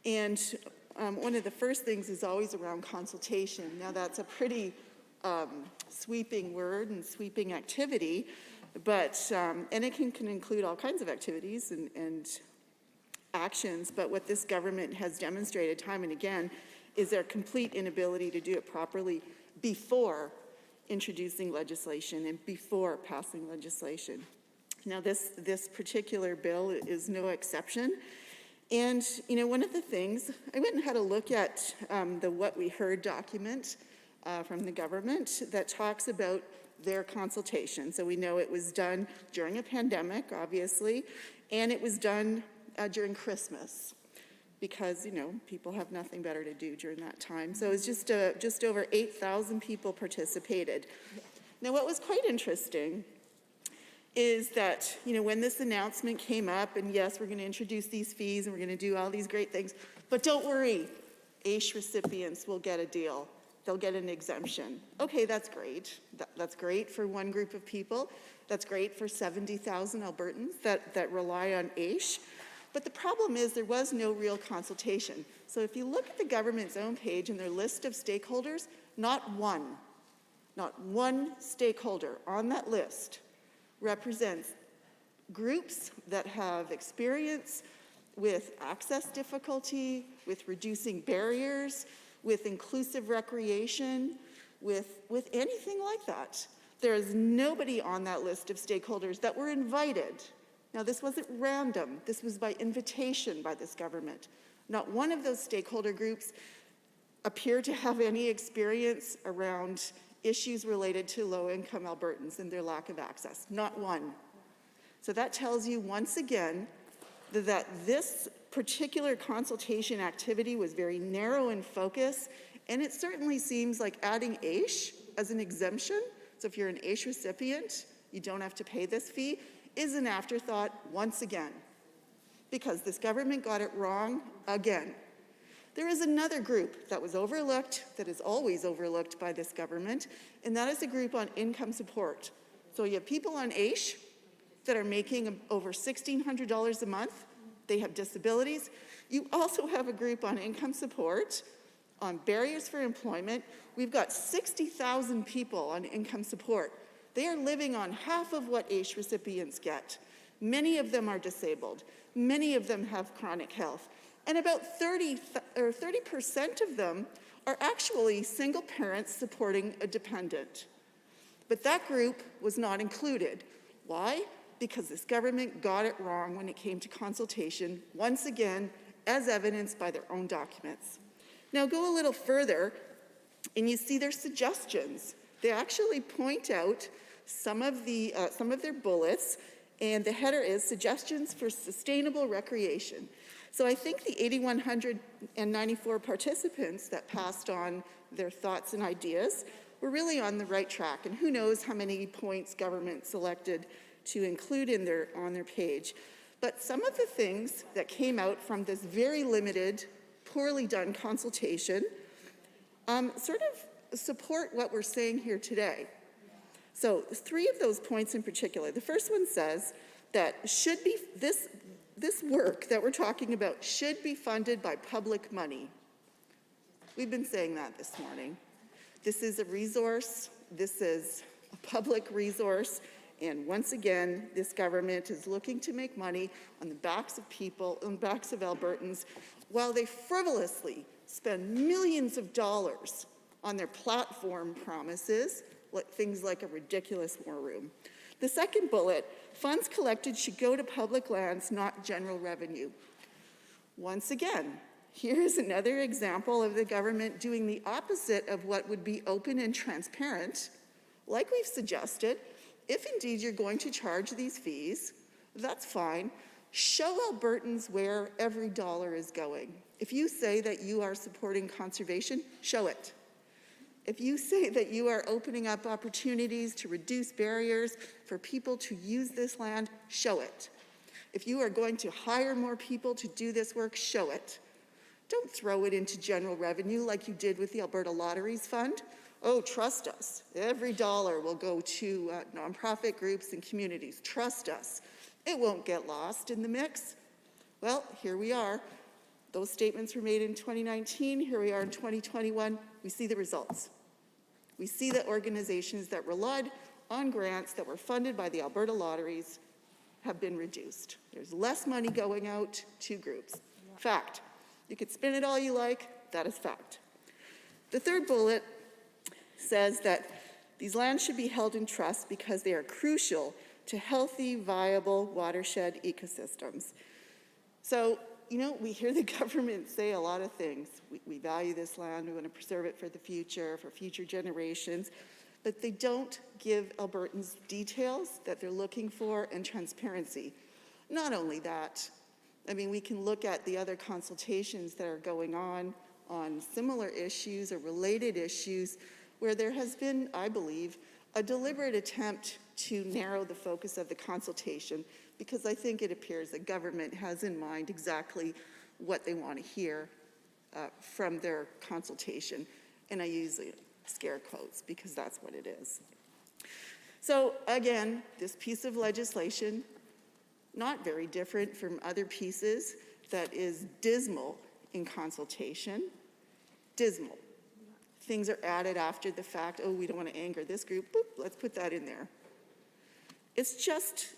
And one of the first things is always around consultation. Now, that's a pretty sweeping word and sweeping activity, but, and it can include all kinds of activities and actions, but what this government has demonstrated time and again is their complete inability to do it properly before introducing legislation and before passing legislation. Now, this particular bill is no exception. And, you know, one of the things, I went and had a look at the What We Heard document from the government that talks about their consultation. So we know it was done during a pandemic, obviously, and it was done during Christmas, because, you know, people have nothing better to do during that time. So it's just over 8,000 people participated. Now, what was quite interesting is that, you know, when this announcement came up, and yes, we're going to introduce these fees and we're going to do all these great things, but don't worry, AISH recipients will get a deal. They'll get an exemption. Okay, that's great. That's great for one group of people. That's great for 70,000 Albertans that rely on AISH. But the problem is there was no real consultation. So if you look at the government's own page and their list of stakeholders, not one stakeholder on that list represents groups that have experience with access difficulty, with reducing barriers, with inclusive recreation, with anything like that. There is nobody on that list of stakeholders that were invited. Now, this wasn't random. This was by invitation by this government. Not one of those stakeholder groups appear to have any experience around issues related to low-income Albertans and their lack of access. Not one. So that tells you once again that this particular consultation activity was very narrow in focus, and it certainly seems like adding AISH as an exemption, so if you're an AISH recipient, you don't have to pay this fee, is an afterthought once again, because this government got it wrong again. There is another group that was overlooked, that is always overlooked by this government, and that is the group on income support. So you have people on AISH that are making over $1,600 a month. They have disabilities. You also have a group on income support, on barriers for employment. We've got 60,000 people on income support. They are living on half of what AISH recipients get. Many of them are disabled. Many of them have chronic health. And about 30% of them are actually single parents supporting a dependent. But that group was not included. Why? Because this government got it wrong when it came to consultation, once again, as evidenced by their own documents. Now go a little further, and you see their suggestions. They actually point out some of their bullets, and the header is Suggestions for Sustainable Recreation. So I think the 8,194 participants that passed on their thoughts and ideas were really on the right track, and who knows how many points government selected to include on their page. But some of the things that came out from this very limited, poorly done consultation sort of support what we're saying here today. So 3 of those points in particular. The first one says that this work that we're talking about should be funded by public money. We've been saying that this morning. This is a resource. This is a public resource. And once again, this government is looking to make money on the backs of people, on the backs of Albertans, while they frivolously spend millions of dollars on their platform promises, like things like a ridiculous war room. The second bullet, funds collected should go to public lands, not general revenue. Once again, here's another example of the government doing the opposite of what would be open and transparent. Like we've suggested, if indeed you're going to charge these fees, that's fine. Show Albertans where every dollar is going. If you say that you are supporting conservation, show it. If you say that you are opening up opportunities to reduce barriers for people to use this land, show it. If you are going to hire more people to do this work, show it. Don't throw it into general revenue like you did with the Alberta Lotteries Fund. Oh, trust us. Every dollar will go to nonprofit groups and communities. Trust us. It won't get lost in the mix. Well, here we are. Those statements were made in 2019. Here we are in 2021. We see the results. We see that organizations that relied on grants that were funded by the Alberta Lotteries have been reduced. There's less money going out to groups. Fact. You could spin it all you like. That is fact. The third bullet says that these lands should be held in trust because they are crucial to healthy, viable watershed ecosystems. So, you know, we hear the government say a lot of things. We value this land, we want to preserve it for the future, for future generations, but they don't give Albertans details that they're looking for and transparency. Not only that, I mean, we can look at the other consultations that are going on similar issues or related issues where there has been, I believe, a deliberate attempt to narrow the focus of the consultation, because I think it appears the government has in mind exactly what they want to hear from their consultation. And I use scare quotes because that's what it is. So again, this piece of legislation, not very different from other pieces, that is dismal in consultation. Dismal. Things are added after the fact. Oh, we don't want to anger this group. Boop, let's put that in there. It's just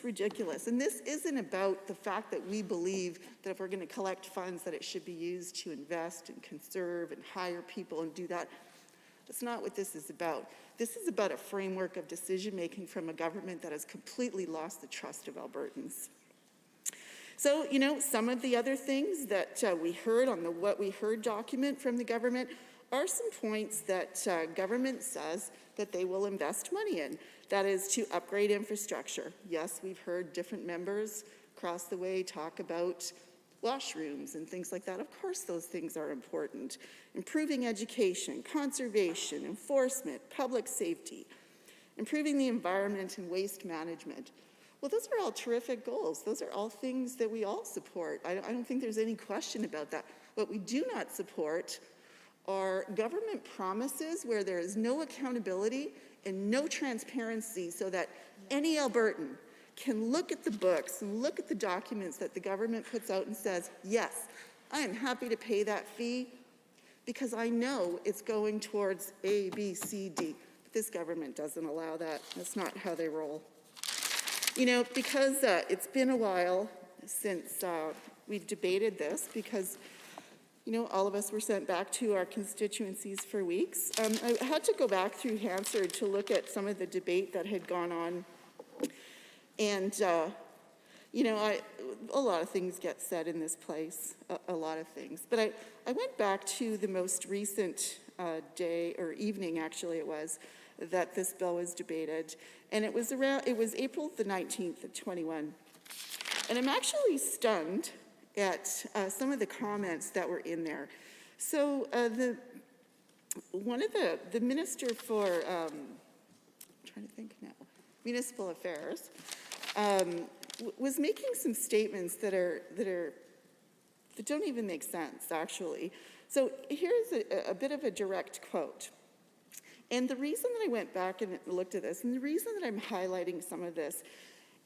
ridiculous. And this isn't about the fact that we believe that if we're going to collect funds that it should be used to invest and conserve and hire people and do that. That's not what this is about. This is about a framework of decision-making from a government that has completely lost the trust of Albertans. So, you know, some of the other things that we heard on the What We Heard document from the government, are some points that government says that they will invest money in. That is to upgrade infrastructure. Yes, we've heard different members across the way talk about washrooms and things like that. Of course, those things are important. Improving education, conservation, enforcement, public safety, improving the environment and waste management. Well, those are all terrific goals. Those are all things that we all support. I don't think there's any question about that. What we do not support are government promises where there is no accountability and no transparency so that any Albertan can look at the books and look at the documents that the government puts out and says, yes, I am happy to pay that fee because I know it's going towards A, B, C, D. But this government doesn't allow that. That's not how they roll. You know, because it's been a while since we've debated this, because, you know, all of us were sent back to our constituencies for weeks. I had to go back through Hansard to look at some of the debate that had gone on. And, you know, a lot of things get said in this place, a lot of things. But I went back to the most recent day, or evening actually it was, that this bill was debated. And it was April the 19th of 21. And I'm actually stunned at some of the comments that were in there. So one of the minister for, I'm trying to think now, municipal affairs, was making some statements that don't even make sense, actually. So here's a bit of a direct quote. And the reason that I went back and looked at this, and the reason that I'm highlighting some of this,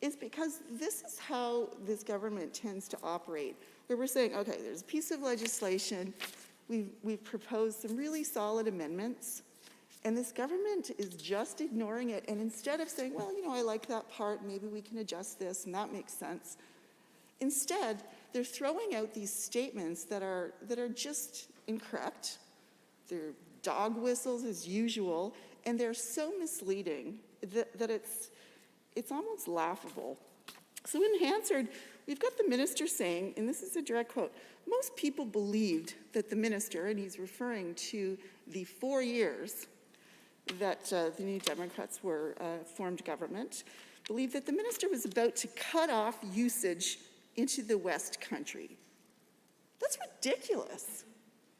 is because this is how this government tends to operate, where we're saying, okay, there's a piece of legislation, we've proposed some really solid amendments, and this government is just ignoring it, and instead of saying, well, you know, I like that part, maybe we can adjust this, and that makes sense, instead, they're throwing out these statements that are just incorrect. They're dog whistles as usual, and they're so misleading that it's almost laughable. So in Hansard, we've got the minister saying, and this is a direct quote, most people believed that the minister, and he's referring to the 4 years that the New Democrats were formed government, believed that the minister was about to cut off usage into the West Country. That's ridiculous.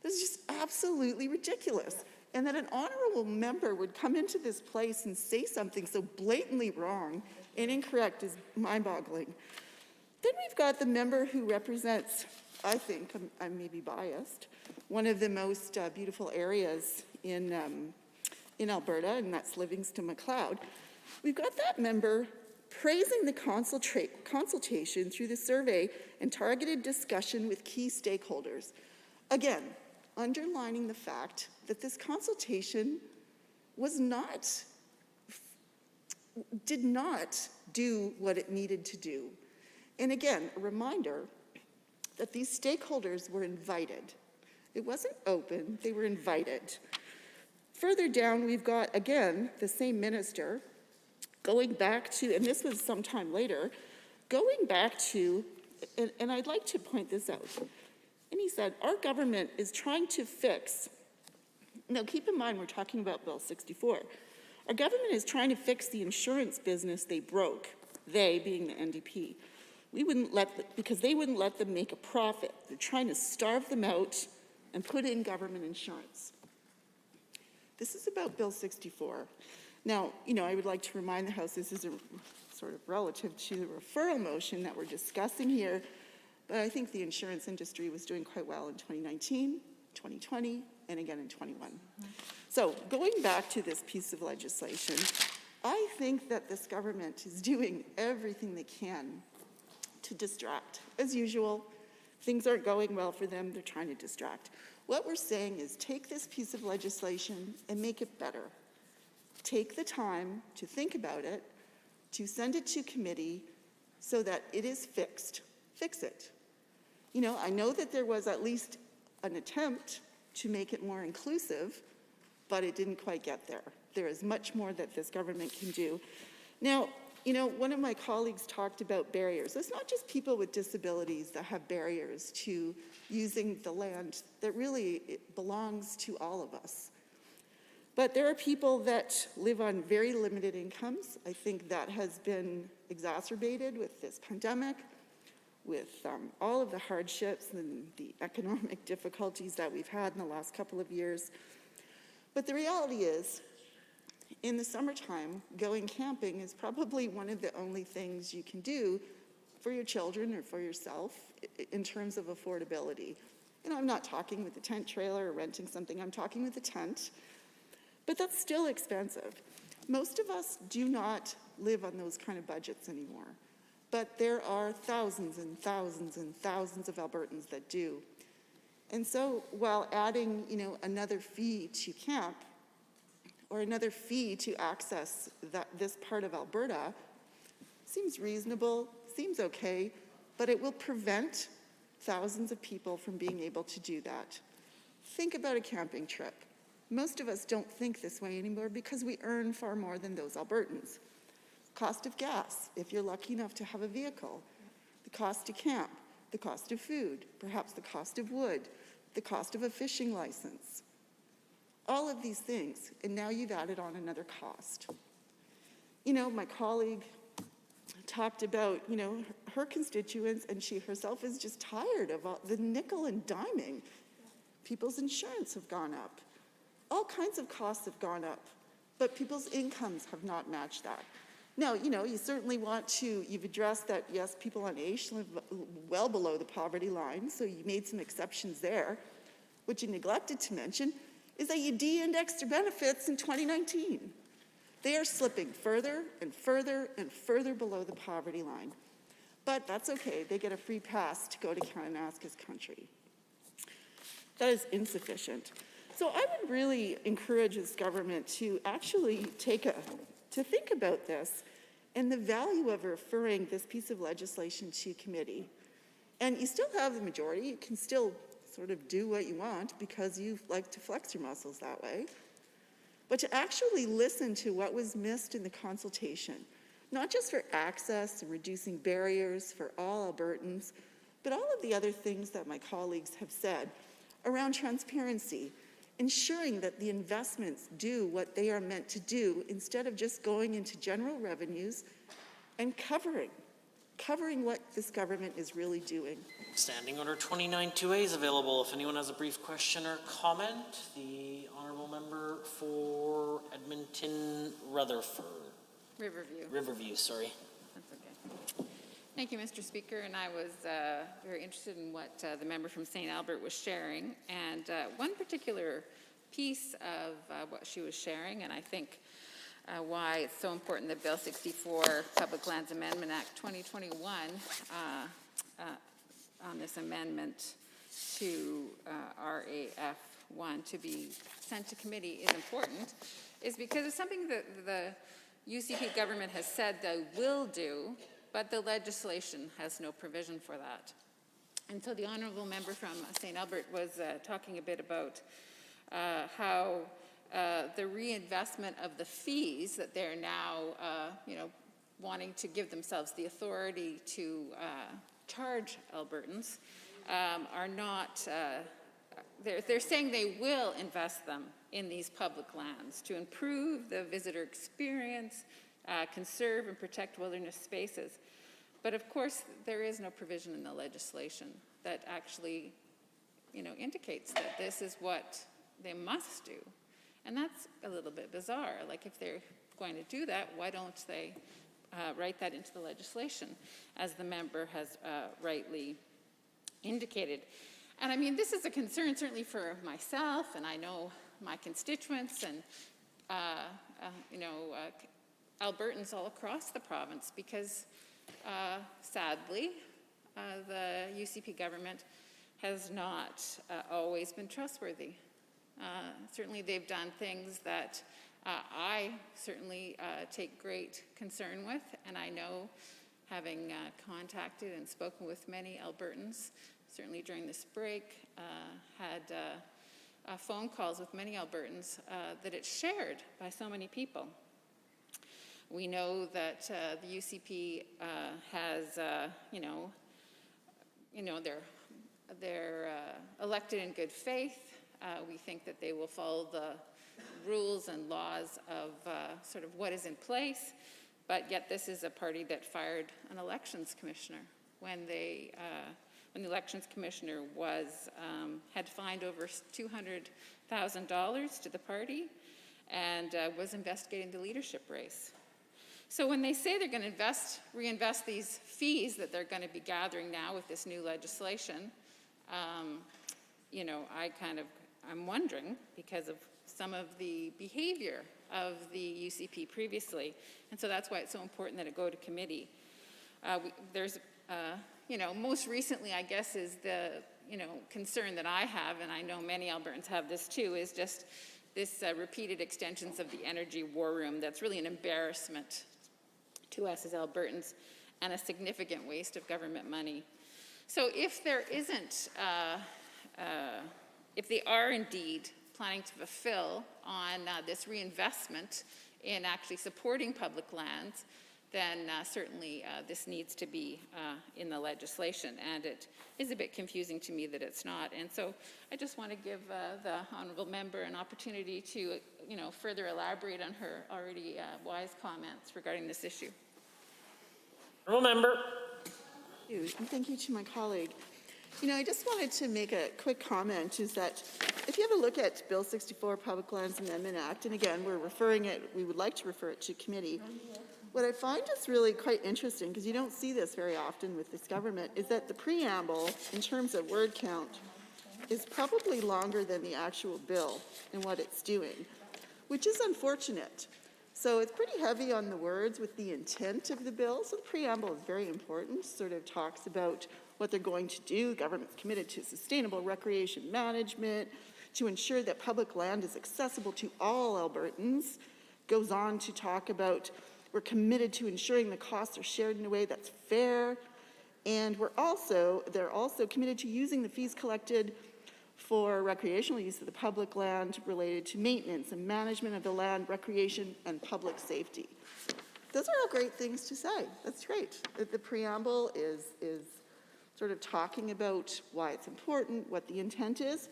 This is just absolutely ridiculous. And that an honorable member would come into this place and say something so blatantly wrong and incorrect is mind-boggling. Then we've got the member who represents, I think, I'm maybe biased, one of the most beautiful areas in Alberta, and that's Livingston-Macleod. We've got that member praising the consultation through the survey and targeted discussion with key stakeholders. Again, underlining the fact that this consultation did not do what it needed to do. And again, a reminder that these stakeholders were invited. It wasn't open, they were invited. Further down, we've got, again, the same minister going back to, and this was sometime later, going back to, and I'd like to point this out. And he said, our government is trying to fix, now keep in mind we're talking about Bill 64. Our government is trying to fix the insurance business they broke, they being the NDP. Because they wouldn't let them make a profit. They're trying to starve them out and put in government insurance. This is about Bill 64. Now, you know, I would like to remind the House this is a sort of relative to the referral motion that we're discussing here, but I think the insurance industry was doing quite well in 2019, 2020, and again in 21. So going back to this piece of legislation, I think that this government is doing everything they can to distract. As usual, things aren't going well for them, they're trying to distract. What we're saying is take this piece of legislation and make it better. Take the time to think about it, to send it to committee so that it is fixed. Fix it. You know, I know that there was at least an attempt to make it more inclusive, but it didn't quite get there. There is much more that this government can do. Now, one of my colleagues talked about barriers. It's not just people with disabilities that have barriers to using the land that really it belongs to all of us. But there are people that live on very limited incomes. I think that has been exacerbated with this pandemic, with all of the hardships and the economic difficulties that we've had in the last couple of years. But the reality is, in the summertime, going camping is probably one of the only things you can do for your children or for yourself in terms of affordability. I'm not talking with a tent trailer or renting something, I'm talking with a tent. But that's still expensive. Most of us do not live on those kind of budgets anymore. But there are thousands and thousands and thousands of Albertans that do. And so while adding, another fee to camp or another fee to access this part of Alberta seems reasonable, seems okay, but it will prevent thousands of people from being able to do that. Think about a camping trip. Most of us don't think this way anymore because we earn far more than those Albertans. Cost of gas, if you're lucky enough to have a vehicle, the cost to camp, the cost of food, perhaps the cost of wood, the cost of a fishing license. All of these things, and now you've added on another cost. My colleague talked about, her constituents, and she herself is just tired of all the nickel and diming. People's insurance have gone up. All kinds of costs have gone up, but people's incomes have not matched that. Now, you certainly want to, you've addressed that, yes, people on AISH live well below the poverty line, so you made some exceptions there. What you neglected to mention is that you de-indexed their benefits in 2019. They are slipping further and further and further below the poverty line. But that's okay, they get a free pass to go to Kananaskis country. That is insufficient. So I would really encourage this government to actually to think about this and the value of referring this piece of legislation to committee. And you still have the majority. You can still sort of do what you want because you like to flex your muscles that way. But to actually listen to what was missed in the consultation, not just for access and reducing barriers for all Albertans, but all of the other things that my colleagues have said around transparency, ensuring that the investments do what they are meant to do instead of just going into general revenues and covering what this government is really doing. Standing Order 29-2A is available if anyone has a brief question or comment. The Honourable Member for Edmonton Rutherford. Riverview, sorry. That's okay. Thank you, Mr. Speaker, and I was very interested in what the member from St. Albert was sharing, and one particular piece of what she was sharing, and I think why it's so important that Bill 64, Public Lands Amendment Act 2021, on this amendment to RAF 1 to be sent to committee is important, is because it's something that the UCP government has said they will do, but the legislation has no provision for that. And so the honourable member from St. Albert was talking a bit about how the reinvestment of the fees that they're now, wanting to give themselves the authority to charge Albertans are not, they're saying they will invest them in these public lands to improve the visitor experience, conserve and protect wilderness spaces. But of course, there is no provision in the legislation that actually, indicates that this is what they must do. And that's a little bit bizarre. Like, if they're going to do that, why don't they write that into the legislation, as the member has rightly indicated? And I mean, this is a concern certainly for myself, and I know my constituents, and Albertans all across the province, because sadly, the UCP government has not always been trustworthy. Certainly they've done things that I certainly take great concern with, and I know, having contacted and spoken with many Albertans, certainly during this break, had phone calls with many Albertans, that it's shared by so many people. We know that the UCP has, they're elected in good faith. We think that they will follow the rules and laws of sort of what is in place, but yet this is a party that fired an elections commissioner when the elections commissioner had fined over $200,000 to the party and was investigating the leadership race. So when they say they're going to reinvest these fees that they're going to be gathering now with this new legislation, I'm wondering because of some of the behavior of the UCP previously, and so that's why it's so important that it go to committee. Most recently, I guess, is the concern that I have, and I know many Albertans have this too, is just this repeated extensions of the energy war room. That's really an embarrassment to us as Albertans and a significant waste of government money. So if there isn't, if they are indeed planning to fulfill on this reinvestment in actually supporting public lands, then certainly this needs to be in the legislation. And it is a bit confusing to me that it's not. And so I just want to give the honourable member an opportunity to, further elaborate on her already wise comments regarding this issue. Honourable member. Thank you, and thank you to my colleague. I just wanted to make a quick comment, is that if you have a look at Bill 64, Public Lands Amendment Act, and again, we would like to refer it to committee, what I find is really quite interesting, because you don't see this very often with this government, is that the preamble, in terms of word count, is probably longer than the actual bill and what it's doing, which is unfortunate. So it's pretty heavy on the words with the intent of the bill. So the preamble is very important, sort of talks about what they're going to do. Government's committed to sustainable recreation management, to ensure that public land is accessible to all Albertans. Goes on to talk about we're committed to ensuring the costs are shared in a way that's fair. And they're also committed to using the fees collected for recreational use of the public land related to maintenance and management of the land, recreation, and public safety. Those are all great things to say. That's great. The preamble is sort of talking about why it's important, what the intent is.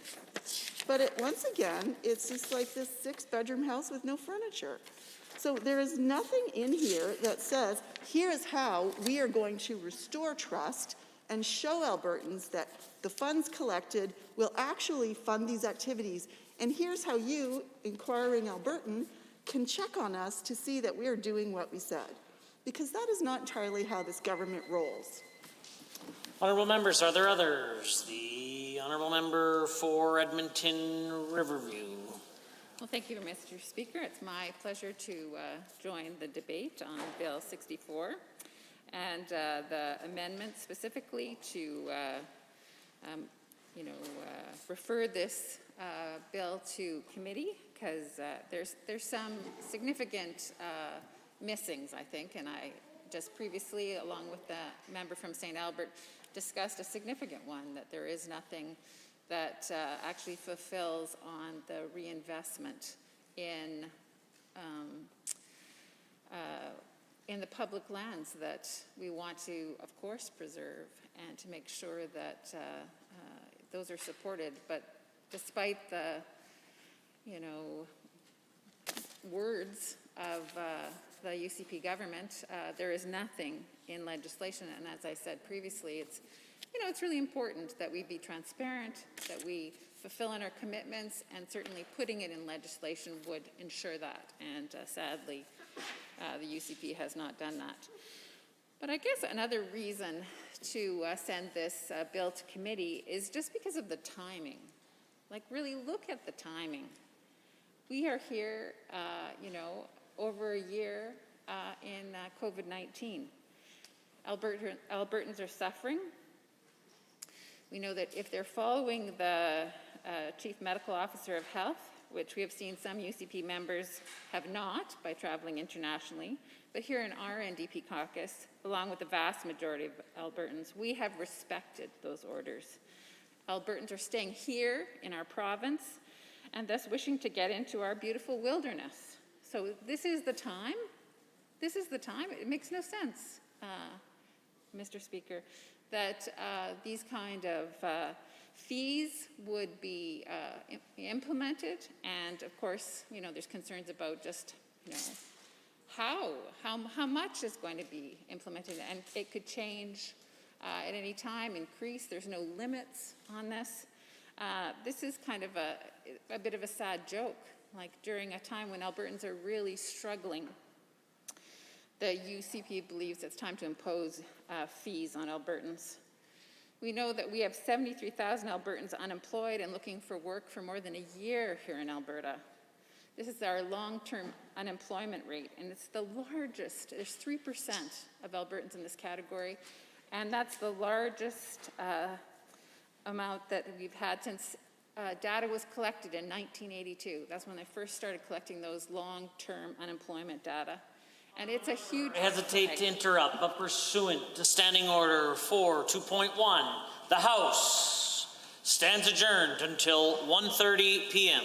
But once again, it's just like this 6-bedroom house with no furniture. So there is nothing in here that says, here is how we are going to restore trust and show Albertans that the funds collected will actually fund these activities. And here's how you, inquiring Albertan, can check on us to see that we are doing what we said. Because that is not entirely how this government rolls. Honourable members, are there others? The honourable member for Edmonton Riverview. Well, thank you, Mr. Speaker. It's my pleasure to join the debate on Bill 64 and the amendment specifically to, refer this bill to committee because there's some significant missings, I think, and I just previously, along with the member from St. Albert, discussed a significant one, that there is nothing that actually fulfills on the reinvestment in the public lands that we want to, of course, preserve and to make sure that those are supported. But despite the, words of the UCP government, there is nothing in legislation. And as I said previously, it's really important that we be transparent, that we fulfill on our commitments, and certainly putting it in legislation would ensure that. And sadly, the UCP has not done that. But I guess another reason to send this bill to committee is just because of the timing. Like, really look at the timing. We are here, over a year in COVID-19. Albertans are suffering. We know that if they're following the Chief Medical Officer of Health, which we have seen some UCP members have not by traveling internationally, but here in our NDP caucus, along with the vast majority of Albertans, we have respected those orders. Albertans are staying here in our province and thus wishing to get into our beautiful wilderness. So this is the time This is the time. It makes no sense, Mr. Speaker, that these kind of fees would be implemented. And of course, you know, there's concerns about just, you know, how much is going to be implemented, and it could change at any time, increase. There's no limits on this. This is kind of a bit of a sad joke, like during a time when Albertans are really struggling. The UCP believes it's time to impose fees on Albertans. We know that we have 73,000 Albertans unemployed and looking for work for more than a year here in Alberta. This is our long-term unemployment rate, and it's the largest. There's 3% of Albertans in this category, and that's the largest amount that we've had since data was collected in 1982. That's when they first started collecting those long-term unemployment data. And it's a huge... I hesitate to interrupt, but pursuant to Standing Order 4 2.1, the House stands adjourned until 1:30 p.m.